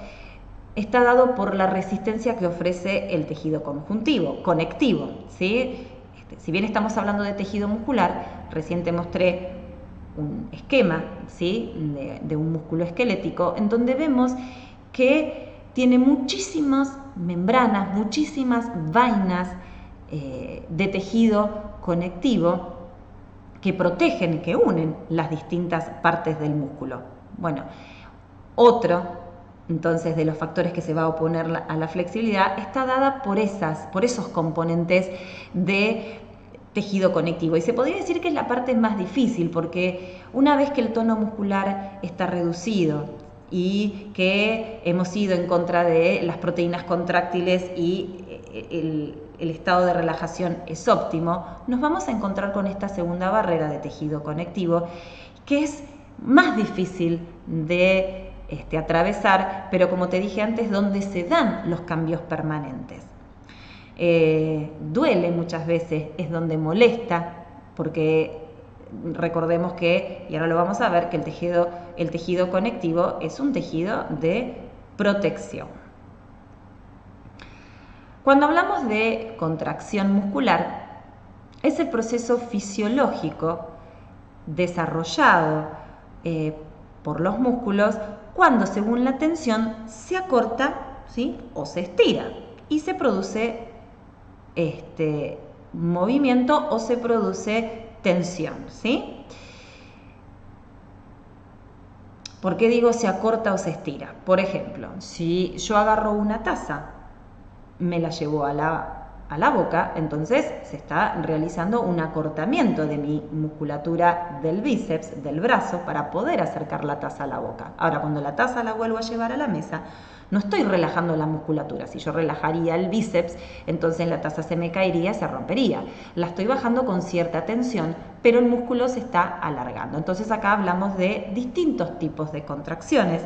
está dado por la resistencia que ofrece el tejido conectivo, ¿sí? Si bien estamos hablando de tejido muscular, recién te mostré un esquema, ¿sí?, de un músculo esquelético, en donde vemos que tiene muchísimas membranas, muchísimas vainas de tejido conectivo que protegen, que unen las distintas partes del músculo. Bueno, otro, entonces, de los factores que se va a oponer a la flexibilidad está dada por esos componentes de tejido conectivo. Y se podría decir que es la parte más difícil, porque una vez que el tono muscular está reducido y que hemos ido en contra de las proteínas contráctiles y el estado de relajación es óptimo, nos vamos a encontrar con esta segunda barrera de tejido conectivo, que es más difícil de atravesar, pero como te dije antes, donde se dan los cambios permanentes. Duele muchas veces, es donde molesta, porque recordemos que, y ahora lo vamos a ver, que el tejido conectivo es un tejido de protección. Cuando hablamos de contracción muscular, es el proceso fisiológico desarrollado por los músculos cuando, según la tensión, se acorta, ¿sí?, o se estira y se produce movimiento o se produce tensión, ¿sí? ¿Por qué digo se acorta o se estira? Por ejemplo, si yo agarro una taza, me la llevo a la boca, entonces se está realizando un acortamiento de mi musculatura del bíceps, del brazo, para poder acercar la taza a la boca. Ahora, cuando la taza la vuelvo a llevar a la mesa, no estoy relajando la musculatura. Si yo relajaría el bíceps, entonces la taza se me caería, se rompería. La estoy bajando con cierta tensión, pero el músculo se está alargando. Entonces acá hablamos de distintos tipos de contracciones.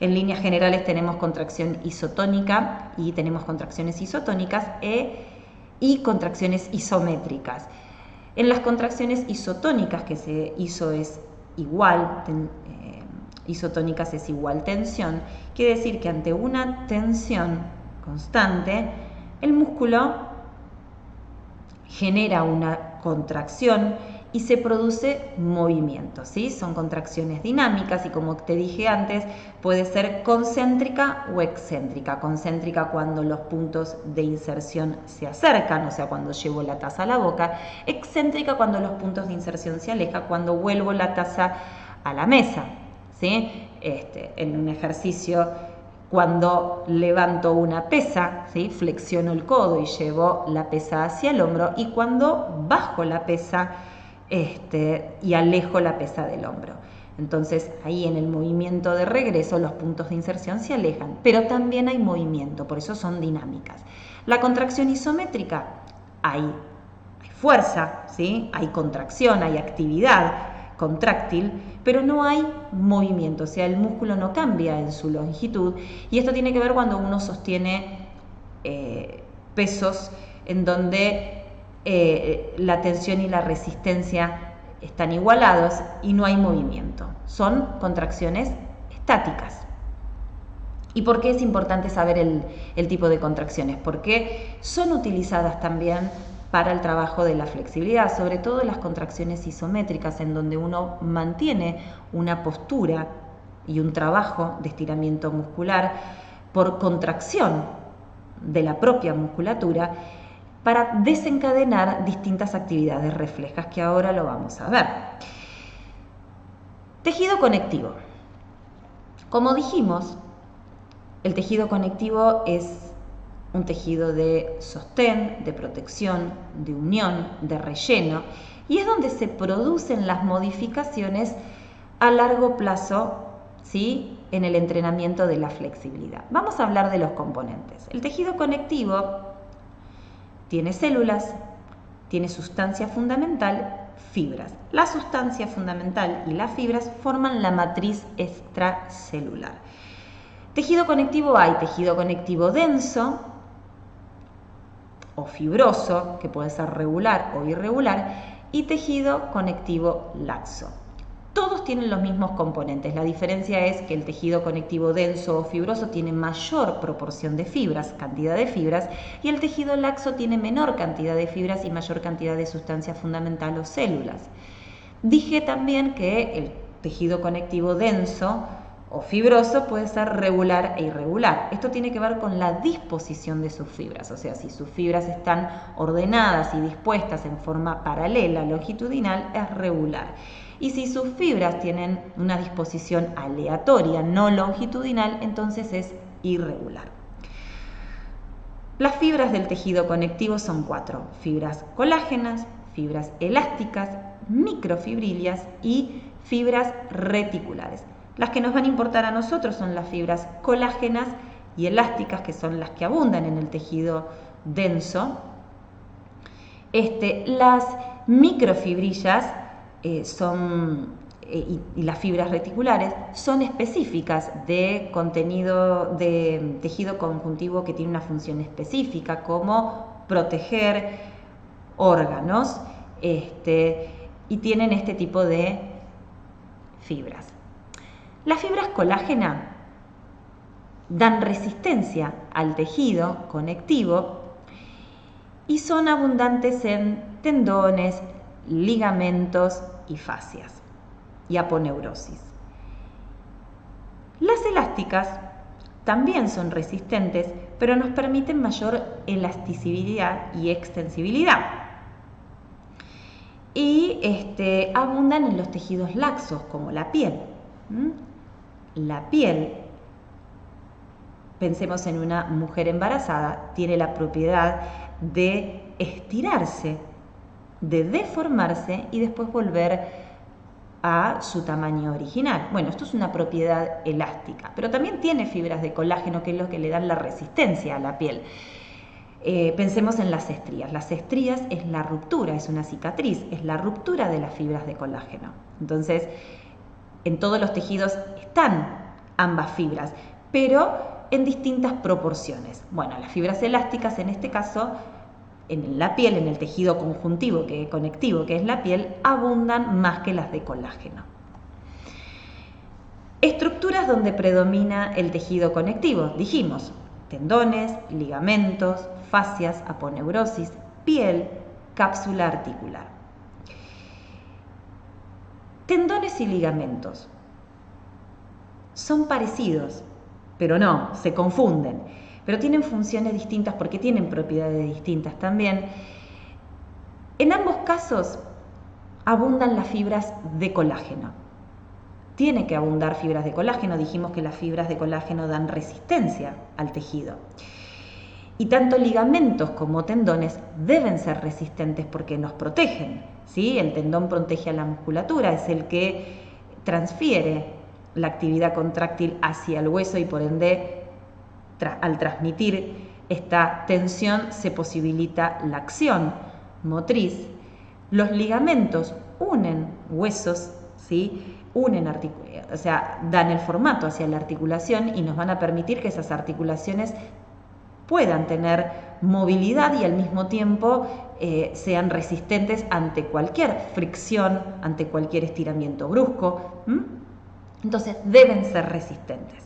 En líneas generales tenemos contracción isotónica y tenemos contracciones isotónicas y contracciones isométricas. En las contracciones isotónicas, que iso es igual, isotónicas es igual tensión, quiere decir que ante una tensión constante, el músculo genera una contracción y se produce movimiento, ¿sí? Son contracciones dinámicas y, como te dije antes, puede ser concéntrica o excéntrica. Concéntrica cuando los puntos de inserción se acercan, o sea, cuando llevo la taza a la boca. Excéntrica cuando los puntos de inserción se alejan, cuando vuelvo la taza a la mesa, ¿sí? En un ejercicio, cuando levanto una pesa, ¿sí?, flexiono el codo y llevo la pesa hacia el hombro, y cuando bajo la pesa y alejo la pesa del hombro. Entonces, ahí en el movimiento de regreso los puntos de inserción se alejan, pero también hay movimiento, por eso son dinámicas. La contracción isométrica, hay fuerza, ¿sí?, hay contracción, hay actividad contráctil, pero no hay movimiento, o sea, el músculo no cambia en su longitud, y esto tiene que ver cuando uno sostiene pesos en donde la tensión y la resistencia están igualados y no hay movimiento. Son contracciones estáticas. ¿Y por qué es importante saber el tipo de contracciones? Porque son utilizadas también para el trabajo de la flexibilidad, sobre todo las contracciones isométricas, en donde uno mantiene una postura y un trabajo de estiramiento muscular por contracción de la propia musculatura para desencadenar distintas actividades reflejas, que ahora lo vamos a ver. Tejido conectivo. Como dijimos, el tejido conectivo es un tejido de sostén, de protección, de unión, de relleno, y es donde se producen las modificaciones a largo plazo, ¿sí?, en el entrenamiento de la flexibilidad. Vamos a hablar de los componentes. El tejido conectivo tiene células, tiene sustancia fundamental, fibras. La sustancia fundamental y las fibras forman la matriz extracelular. Tejido conectivo hay tejido conectivo denso o fibroso, que puede ser regular o irregular, y tejido conectivo laxo. Todos tienen los mismos componentes. La diferencia es que el tejido conectivo denso o fibroso tiene mayor proporción de fibras, cantidad de fibras, y el tejido laxo tiene menor cantidad de fibras y mayor cantidad de sustancia fundamental o células. Dije también que el tejido conectivo denso o fibroso puede ser regular e irregular. Esto tiene que ver con la disposición de sus fibras, o sea, si sus fibras están ordenadas y dispuestas en forma paralela, longitudinal, es regular. Y si sus fibras tienen una disposición aleatoria, no longitudinal, entonces es irregular. Las fibras del tejido conectivo son 4: fibras colágenas, fibras elásticas, microfibrillas y fibras reticulares. Las que nos van a importar a nosotros son las fibras colágenas y elásticas, que son las que abundan en el tejido denso. Las microfibrillas y las fibras reticulares son específicas de contenido de tejido conjuntivo que tiene una función específica, como proteger órganos, y tienen este tipo de fibras. Las fibras colágenas dan resistencia al tejido conectivo y son abundantes en tendones, ligamentos y fascias y aponeurosis. Las elásticas también son resistentes, pero nos permiten mayor elasticidad y extensibilidad. Y abundan en los tejidos laxos, como la piel. La piel, pensemos en una mujer embarazada, tiene la propiedad de estirarse, de deformarse y después volver a su tamaño original. Bueno, esto es una propiedad elástica, pero también tiene fibras de colágeno, que es lo que le dan la resistencia a la piel. Pensemos en las estrías. Las estrías es la ruptura, es una cicatriz, es la ruptura de las fibras de colágeno. Entonces, en todos los tejidos están ambas fibras, pero en distintas proporciones. Bueno, las fibras elásticas, en este caso, en la piel, en el tejido conjuntivo, conectivo, que es la piel, abundan más que las de colágeno. Estructuras donde predomina el tejido conectivo, dijimos, tendones, ligamentos, fascias, aponeurosis, piel, cápsula articular. Tendones y ligamentos son parecidos, pero no, se confunden, pero tienen funciones distintas porque tienen propiedades distintas también. En ambos casos abundan las fibras de colágeno. Tiene que abundar fibras de colágeno, dijimos que las fibras de colágeno dan resistencia al tejido. Y tanto ligamentos como tendones deben ser resistentes porque nos protegen, ¿sí? El tendón protege a la musculatura, es el que transfiere la actividad contráctil hacia el hueso y por ende, al transmitir esta tensión, se posibilita la acción motriz. Los ligamentos unen huesos, ¿sí? Dan el formato hacia la articulación y nos van a permitir que esas articulaciones puedan tener movilidad y al mismo tiempo sean resistentes ante cualquier fricción, ante cualquier estiramiento brusco. Entonces deben ser resistentes.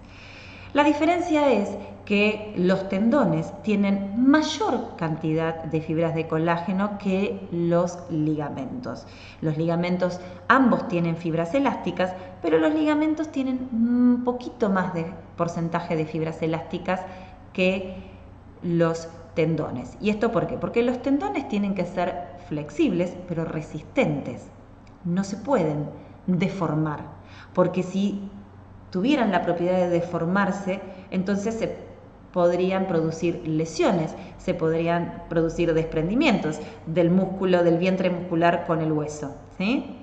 La diferencia es que los tendones tienen mayor cantidad de fibras de colágeno que los ligamentos. Los ligamentos ambos tienen fibras elásticas, pero los ligamentos tienen un poquito más de porcentaje de fibras elásticas que los tendones. ¿Y esto por qué? Porque los tendones tienen que ser flexibles, pero resistentes. No se pueden deformar, porque si tuvieran la propiedad de deformarse, entonces se podrían producir lesiones, se podrían producir desprendimientos del músculo, del vientre muscular con el hueso, ¿sí?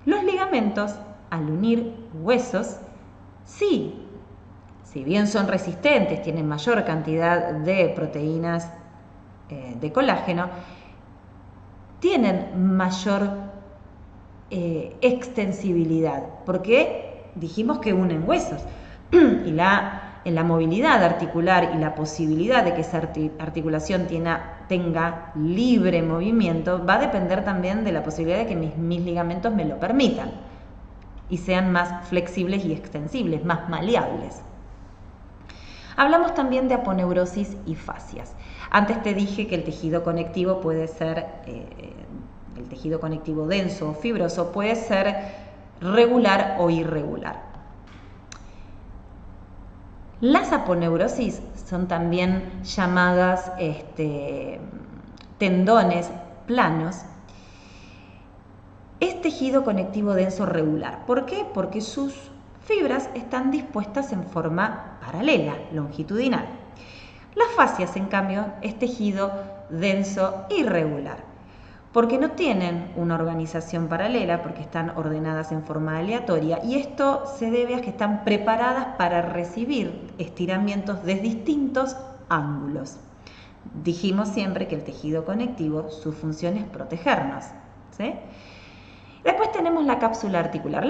Los ligamentos, al unir huesos, sí, si bien son resistentes, tienen mayor cantidad de proteínas de colágeno, tienen mayor extensibilidad, porque dijimos que unen huesos y en la movilidad articular y la posibilidad de que esa articulación tenga libre movimiento va a depender también de la posibilidad de que mis ligamentos me lo permitan y sean más flexibles y extensibles, más maleables. Hablamos también de aponeurosis y fascias. Antes te dije que el tejido conectivo puede ser, el tejido conectivo denso o fibroso puede ser regular o irregular. Las aponeurosis son también llamadas tendones planos. Es tejido conectivo denso regular. ¿Por qué? Porque sus fibras están dispuestas en forma paralela, longitudinal. Las fascias, en cambio, es tejido denso irregular. porque no tienen una organización paralela, porque están ordenadas en forma aleatoria, y esto se debe a que están preparadas para recibir estiramientos de distintos ángulos. Dijimos siempre que el tejido conectivo, su función es protegernos, ¿sí? Después tenemos la cápsula articular. En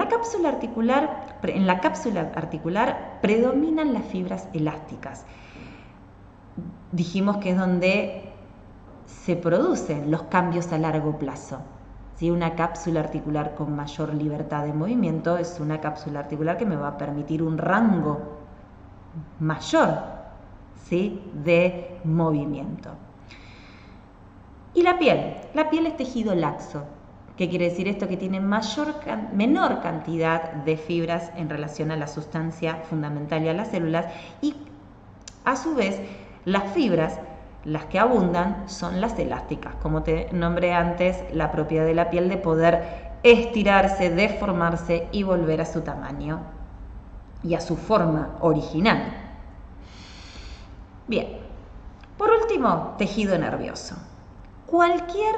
la cápsula articular predominan las fibras elásticas. Dijimos que es donde se producen los cambios a largo plazo. ¿Sí? Una cápsula articular con mayor libertad de movimiento es una cápsula articular que me va a permitir un rango mayor, ¿sí?, de movimiento. Y la piel es tejido laxo. ¿Qué quiere decir esto? Que tiene menor cantidad de fibras en relación a la sustancia fundamental y a las células, y a su vez las fibras, las que abundan, son las elásticas. Como te nombré antes, la propiedad de la piel de poder estirarse, deformarse y volver a su tamaño y a su forma original. Bien, por último, tejido nervioso. Cualquier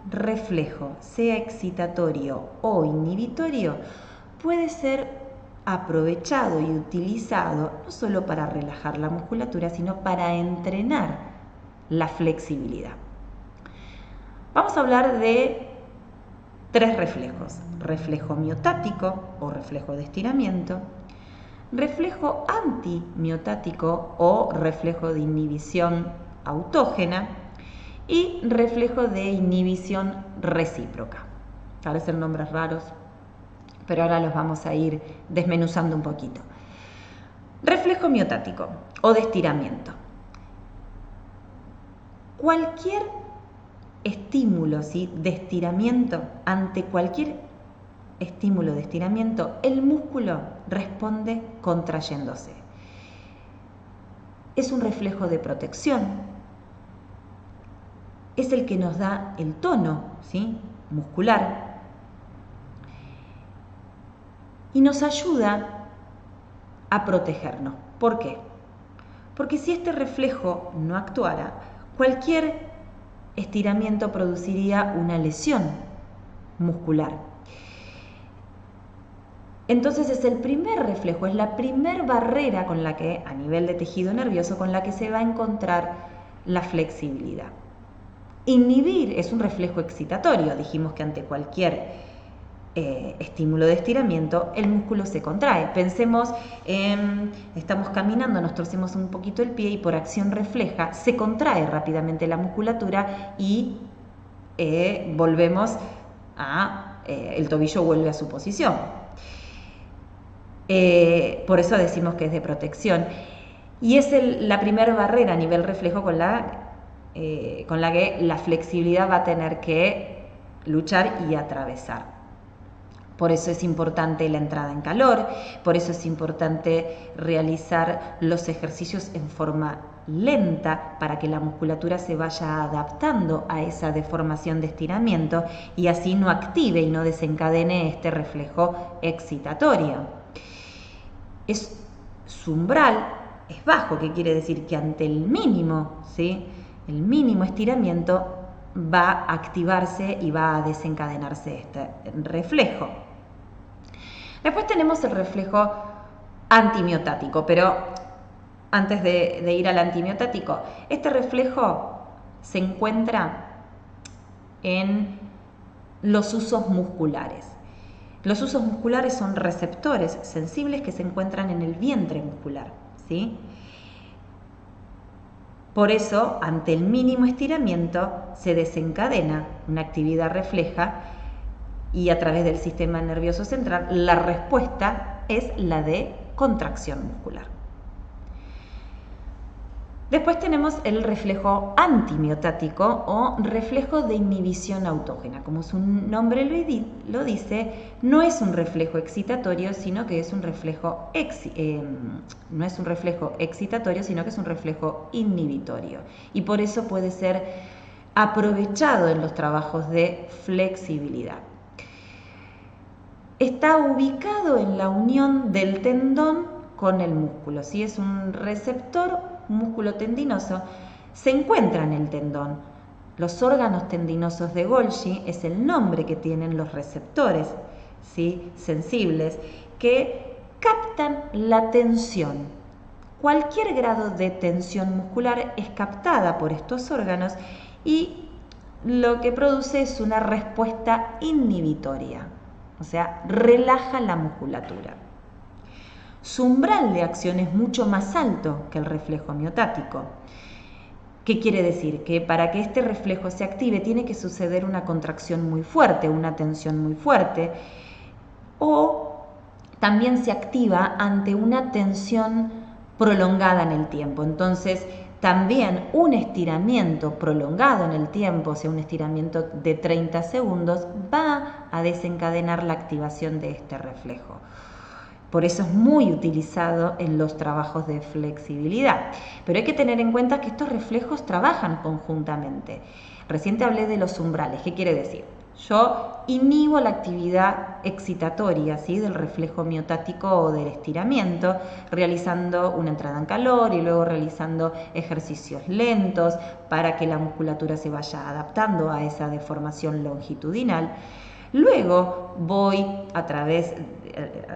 reflejo, sea excitatorio o inhibitorio, puede ser aprovechado y utilizado no solo para relajar la musculatura, sino para entrenar la flexibilidad. Vamos a hablar de 3 reflejos: reflejo miotático o reflejo de estiramiento, reflejo antimiotático o reflejo de inhibición autógena, y reflejo de inhibición recíproca. Parecen nombres raros, pero ahora los vamos a ir desmenuzando un poquito. Reflejo miotático o de estiramiento. Cualquier estímulo, ¿sí?, de estiramiento, ante cualquier estímulo de estiramiento, el músculo responde contrayéndose. Es un reflejo de protección. Es el que nos da el tono, ¿sí?, muscular, y nos ayuda a protegernos. ¿Por qué? Porque si este reflejo no actuara, cualquier estiramiento produciría una lesión muscular. Entonces es el primer reflejo, es la primer barrera con la que, a nivel de tejido nervioso, con la que se va a encontrar la flexibilidad. Inhibir es un reflejo excitatorio. Dijimos que ante cualquier estímulo de estiramiento, el músculo se contrae. Pensemos, estamos caminando, nos torcemos un poquito el pie y por acción refleja se contrae rápidamente la musculatura y volvemos el tobillo vuelve a su posición. Por eso decimos que es de protección. Y es la primera barrera a nivel reflejo con la que la flexibilidad va a tener que luchar y atravesar. Por eso es importante la entrada en calor, por eso es importante realizar los ejercicios en forma lenta para que la musculatura se vaya adaptando a esa deformación de estiramiento y así no active y no desencadene este reflejo excitatorio. Su umbral es bajo, que quiere decir que ante el mínimo, ¿sí?, el mínimo estiramiento, va a activarse y va a desencadenarse este reflejo. Después tenemos el reflejo antimiotático, pero antes de ir al antimiotático, este reflejo se encuentra en los usos musculares. Los usos musculares son receptores sensibles que se encuentran en el vientre muscular, ¿sí? Por eso, ante el mínimo estiramiento, se desencadena una actividad refleja y a través del sistema nervioso central la respuesta es la de contracción muscular. Después tenemos el reflejo antimiotático o reflejo de inhibición autógena. Como su nombre lo dice, no es un reflejo excitatorio, sino que es un reflejo no es un reflejo excitatorio, sino que es un reflejo inhibitorio. Y por eso puede ser aprovechado en los trabajos de flexibilidad. Está ubicado en la unión del tendón con el músculo. Si es un receptor músculo tendinoso, se encuentra en el tendón, Los órganos tendinosos de Golgi es el nombre que tienen los receptores, ¿sí?, sensibles, que captan la tensión. Cualquier grado de tensión muscular es captada por estos órganos y lo que produce es una respuesta inhibitoria, o sea, relaja la musculatura. Su umbral de acción es mucho más alto que el reflejo miotático. ¿Qué quiere decir? Que para que este reflejo se active tiene que suceder una contracción muy fuerte, una tensión muy fuerte, o también se activa ante una tensión prolongada en el tiempo. Entonces, también un estiramiento prolongado en el tiempo, o sea, un estiramiento de 30 segundos, va a desencadenar la activación de este reflejo. Por eso es muy utilizado en los trabajos de flexibilidad. Pero hay que tener en cuenta que estos reflejos trabajan conjuntamente. Recién te hablé de los umbrales. ¿Qué quiere decir? Yo inhibo la actividad excitatoria, ¿sí?, del reflejo miotático o del estiramiento, realizando una entrada en calor y luego realizando ejercicios lentos para que la musculatura se vaya adaptando a esa deformación longitudinal. Luego voy a través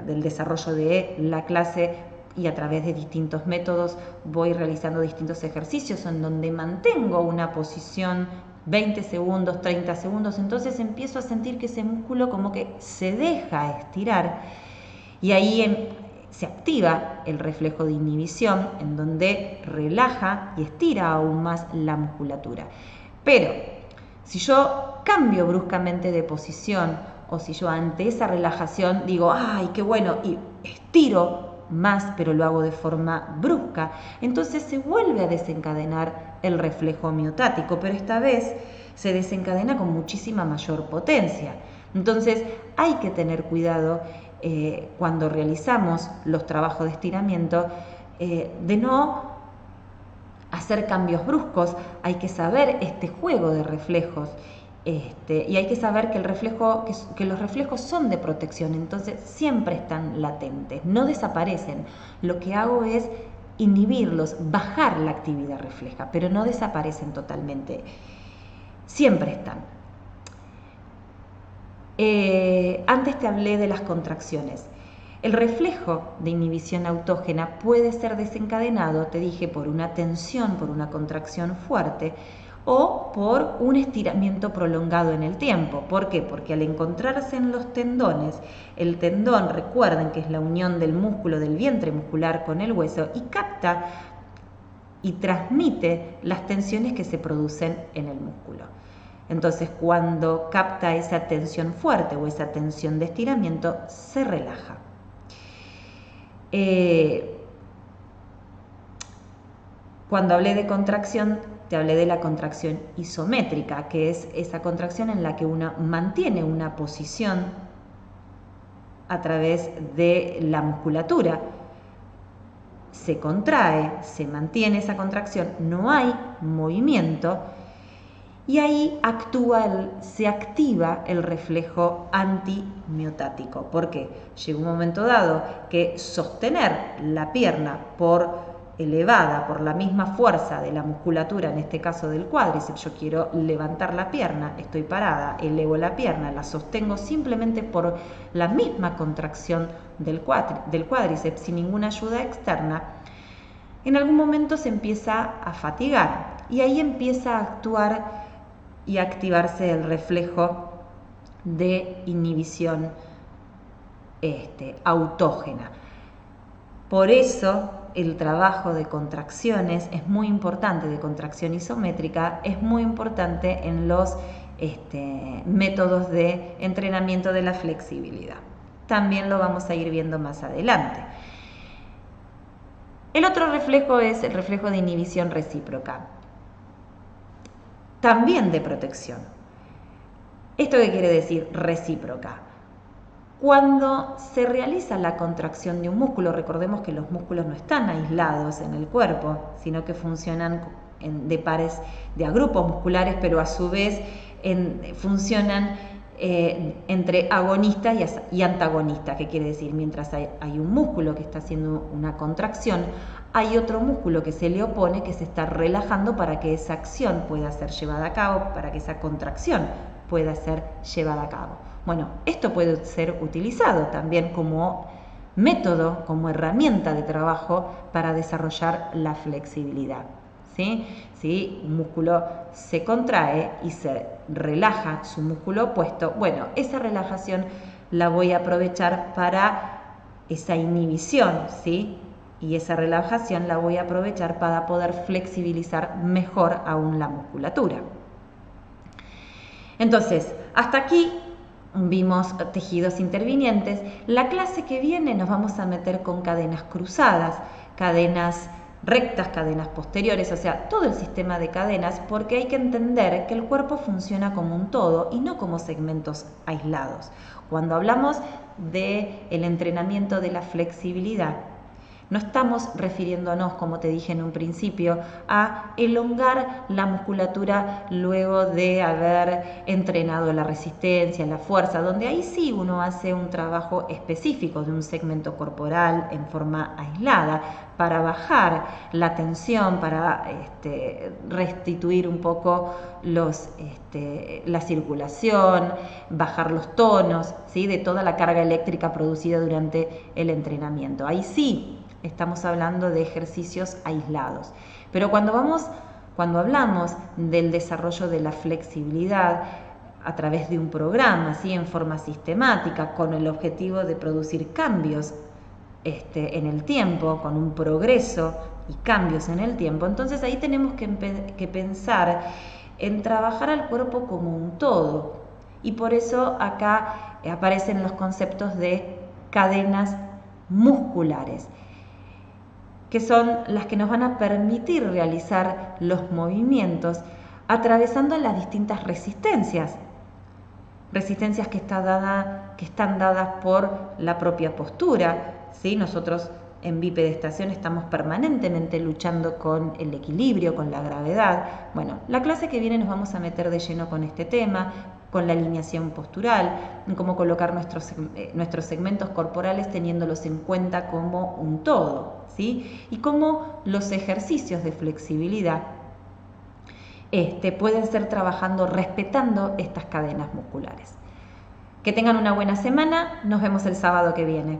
del desarrollo de la clase y a través de distintos métodos voy realizando distintos ejercicios en donde mantengo una posición 20 segundos, 30 segundos, entonces empiezo a sentir que ese músculo como que se deja estirar y ahí se activa el reflejo de inhibición en donde relaja y estira aún más la musculatura. Pero si yo cambio bruscamente de posición o si yo ante esa relajación digo, ¡ay, qué bueno!, y estiro más, pero lo hago de forma brusca, entonces se vuelve a desencadenar el reflejo miotático, pero esta vez se desencadena con muchísima mayor potencia. Entonces hay que tener cuidado cuando realizamos los trabajos de estiramiento de no hacer cambios bruscos. Hay que saber este juego de reflejos y hay que saber que los reflejos son de protección, entonces siempre están latentes, no desaparecen. Lo que hago es inhibirlos, bajar la actividad refleja, pero no desaparecen totalmente, siempre están. Antes te hablé de las contracciones. El reflejo de inhibición autógena puede ser desencadenado, te dije, por una tensión, por una contracción fuerte o por un estiramiento prolongado en el tiempo. ¿Por qué? Porque al encontrarse en los tendones, el tendón, recuerden que es la unión del músculo, del vientre muscular con el hueso, y capta y transmite las tensiones que se producen en el músculo. Entonces, cuando capta esa tensión fuerte o esa tensión de estiramiento, se relaja. Cuando hablé de contracción, te hablé de la contracción isométrica, que es esa contracción en la que uno mantiene una posición a través de la musculatura. Se contrae, se mantiene esa contracción, no hay movimiento y ahí se activa el reflejo antimiotático. ¿Por qué? Llega un momento dado que sostener la pierna elevada por la misma fuerza de la musculatura, en este caso del cuádriceps, yo quiero levantar la pierna, estoy parada, elevo la pierna, la sostengo simplemente por la misma contracción del cuádriceps, sin ninguna ayuda externa, en algún momento se empieza a fatigar y ahí empieza a actuar y a activarse el reflejo de inhibición autógena. Por eso el trabajo de contracciones es muy importante, de contracción isométrica, es muy importante en los métodos de entrenamiento de la flexibilidad. También lo vamos a ir viendo más adelante. El otro reflejo es el reflejo de inhibición recíproca, también de protección. ¿Esto qué quiere decir recíproca? Cuando se realiza la contracción de un músculo, recordemos que los músculos no están aislados en el cuerpo, sino que funcionan de pares, de agrupos musculares, pero a su vez funcionan entre agonista y antagonista. ¿Qué quiere decir? Mientras hay un músculo que está haciendo una contracción, hay otro músculo que se le opone, que se está relajando para que esa acción pueda ser llevada a cabo, para que esa contracción pueda ser llevada a cabo. Bueno, esto puede ser utilizado también como método, como herramienta de trabajo para desarrollar la flexibilidad. ¿Sí? Si un músculo se contrae y se relaja su músculo opuesto, bueno, esa relajación la voy a aprovechar para esa inhibición, ¿sí? Y esa relajación la voy a aprovechar para poder flexibilizar mejor aún la musculatura. Entonces, hasta aquí vimos tejidos intervinientes. La clase que viene nos vamos a meter con cadenas cruzadas, cadenas rectas, cadenas posteriores, o sea, todo el sistema de cadenas, porque hay que entender que el cuerpo funciona como un todo y no como segmentos aislados. Cuando hablamos del entrenamiento de la flexibilidad, no estamos refiriéndonos, como te dije en un principio, a elongar la musculatura luego de haber entrenado la resistencia, la fuerza, donde ahí sí uno hace un trabajo específico de un segmento corporal en forma aislada para bajar la tensión, para restituir un poco la circulación, bajar los tonos, ¿sí? De toda la carga eléctrica producida durante el entrenamiento. Ahí sí estamos hablando de ejercicios aislados. Pero cuando hablamos del desarrollo de la flexibilidad a través de un programa, ¿sí? En forma sistemática, con el objetivo de producir cambios en el tiempo, con un progreso y cambios en el tiempo, entonces ahí tenemos que pensar en trabajar al cuerpo como un todo. Y por eso acá aparecen los conceptos de cadenas musculares, que son las que nos van a permitir realizar los movimientos atravesando las distintas resistencias. Resistencias que están dadas por la propia postura, ¿sí? Nosotros en bipedestación estamos permanentemente luchando con el equilibrio, con la gravedad. Bueno, la clase que viene nos vamos a meter de lleno con este tema, con la alineación postural, en cómo colocar nuestros segmentos corporales teniéndolos en cuenta como un todo, ¿sí? Y cómo los ejercicios de flexibilidad pueden ser trabajando respetando estas cadenas musculares. Que tengan una buena semana, nos vemos el sábado que viene.